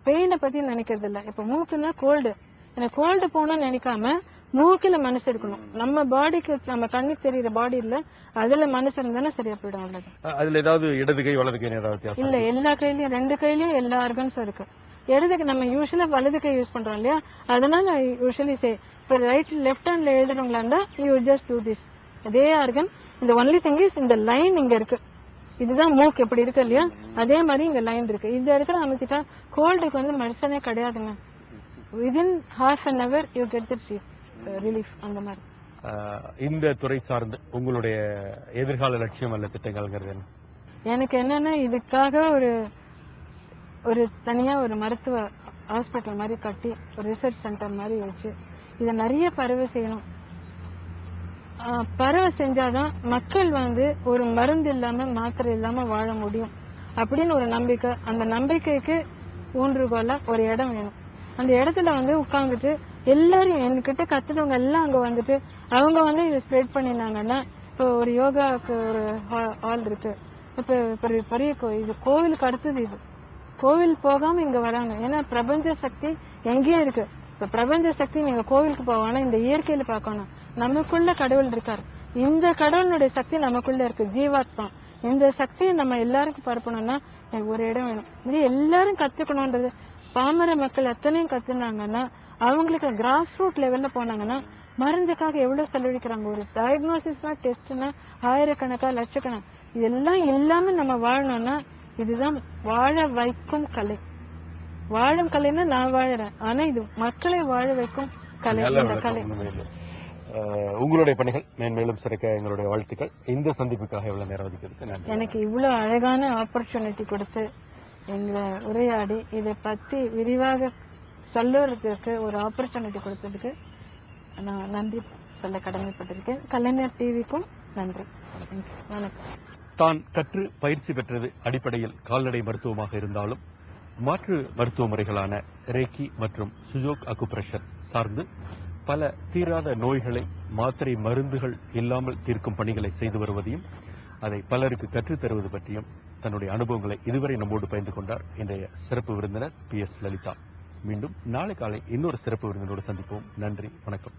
பெயினை பத்தி நினைக்கிறது இல்ல. இப்ப மூக்குன்னா கோல்டு, எனக்கு கோல்டு போகணும்னு நினைக்காம மூக்கில மனசு இருக்கணும். நம்ம பாடிக்கு, நம்ம கண்ணுக்கு தெரியுற பாடி இல்ல, அதுல மனசு இருந்தானே சரியா போயிடும். அவ்வளவுதான். அதுல ஏதாவது இடது கை வலது கை ஏதாவது வித்தியாசம் இல்ல, எல்லா கையிலயும் 2 கையிலயும் எல்லா ஆர்கன்ஸும் இருக்கு. இடதுக்கு நம்ம யூஸ்வலா வலது கை யூஸ் பண்றோம் இல்லையா, அதனால யூஸ்வலி இப்ப ரைட் லெஃப்ட் ஹேண்ட்ல எழுதுறவங்களா இருந்தா யூ ஜஸ்ட் டூ திஸ். அதே ஆர்கன், இந்த ஒன்லி திங் இஸ் இந்த லைன் இங்க இருக்கு. இதுதான் மூக்கு எப்படி இருக்கு இல்லையா, அதே மாதிரி இங்க லைன் இருக்கு. இந்த இடத்துல அமைச்சிட்டா கோல்டுக்கு வந்து மெடிசனே கிடையாதுங்க. Within half an hour you get the relief. அந்த மாதிரி. இந்த துறை சார்ந்து உங்களுடைய எதிர்கால லட்சியம் அல்ல திட்டங்கள்ங்கிறது என்ன? எனக்கு என்னன்னா, இதுக்காக ஒரு தனியா ஒரு மருத்துவ ஹாஸ்பிட்டல் மாதிரி கட்டி ஒரு ரிசர்ச் சென்டர் மாதிரி வச்சு இதை நிறைய பரவ செய்யணும். பரவ செஞ்சாதான் மக்கள் வந்து ஒரு மருந்து இல்லாம மாத்திரை இல்லாம வாழ முடியும் அப்படின்னு ஒரு நம்பிக்கை. அந்த நம்பிக்கைக்கு ஊன்றுகோலா ஒரு இடம் வேணும். அந்த இடத்துல வந்து உட்காந்துட்டு எல்லாரும் என்கிட்ட கத்துனவங்க எல்லாம் அங்க வந்துட்டு அவங்க வந்து இதை ஸ்ப்ரெட் பண்ணினாங்கன்னா, இப்போ ஒரு யோகாவுக்கு ஒரு ஹால் இருக்கு. இப்ப பெரிய கோயில், இது கோவிலுக்கு அடுத்தது. இது கோவில் போகாம இங்க வராங்க. ஏன்னா பிரபஞ்ச சக்தி எங்கேயும் இருக்கு. இப்ப பிரபஞ்ச சக்தி நீங்க கோவிலுக்கு போவானா, இந்த இயற்கையில பார்க்கணும். நமக்குள்ள கடவுள் இருக்காரு. இந்த கடவுளுடைய சக்தி நமக்குள்ள இருக்கு, ஜீவாத்மா. இந்த சக்தியை நம்ம எல்லாருக்கும் பரப்பணும்னா ஒரு இடம் வேணும். இது எல்லாரும் கத்துக்கணும்ன்றது. பாமர மக்கள் அத்தனையும் கத்துனாங்கன்னா, அவங்களுக்கு கிராஸ் ரூட் லெவல்ல போனாங்கன்னா மருந்துக்காக எவ்வளவு செலவழிக்கிறாங்க. ஒரு டயக்னோசிஸ்னா டெஸ்ட்னா ஆயிரக்கணக்கா லட்சக்கணக்கு. இதெல்லாம் இல்லாம நம்ம வாழணும்னா இதுதான் வாழ வைக்கும் கலை. வாழும் கலைன்னா நான் வாழறேன், ஆனா இது மக்களை வாழ வைக்கும் கலை. இந்த கலை. உங்களுடைய பணிகள் மேன்மேலும் சிறக்க எங்களுடைய வாழ்த்துக்கள். இந்த சந்திப்புக்காக எவ்வளவு நேரம் ஒதுக்கிருக்கு. எனக்கு இவ்வளவு அழகான ஆப்பர்ச்சுனிட்டி கொடுத்து எங்களை உரையாடி இதை பத்தி விரிவாக சொல்லுறதுக்கு ஒரு ஆப்பர்ச்சுனிட்டி கொடுத்ததுக்கு நான் நன்றி சொல்ல கடமைப்பட்டிருக்கேன். கலைஞர் டிவிக்கும் நன்றி. வணக்கம். தான் கற்று பயிற்சி பெற்றது அடிப்படையில் கால்நடை மருத்துவமாக இருந்தாலும் மாற்று மருத்துவ முறைகளான ரேக்கி மற்றும் சுஜோக் அக்குப்ரெஷர் சார்ந்து பல தீராத நோய்களை மாத்திரை மருந்துகள் இல்லாமல் தீர்க்கும் பணிகளை செய்து வருவதையும் அதை பலருக்கு கற்றுத் தருவது பற்றியும் தன்னுடைய அனுபவங்களை இதுவரை நம்மோடு பகிர்ந்து கொண்டார் இன்றைய சிறப்பு விருந்தினர் PS லலிதா. மீண்டும் நாளை காலை இன்னொரு சிறப்பு விருந்தினரோடு சந்திப்போம். நன்றி, வணக்கம்.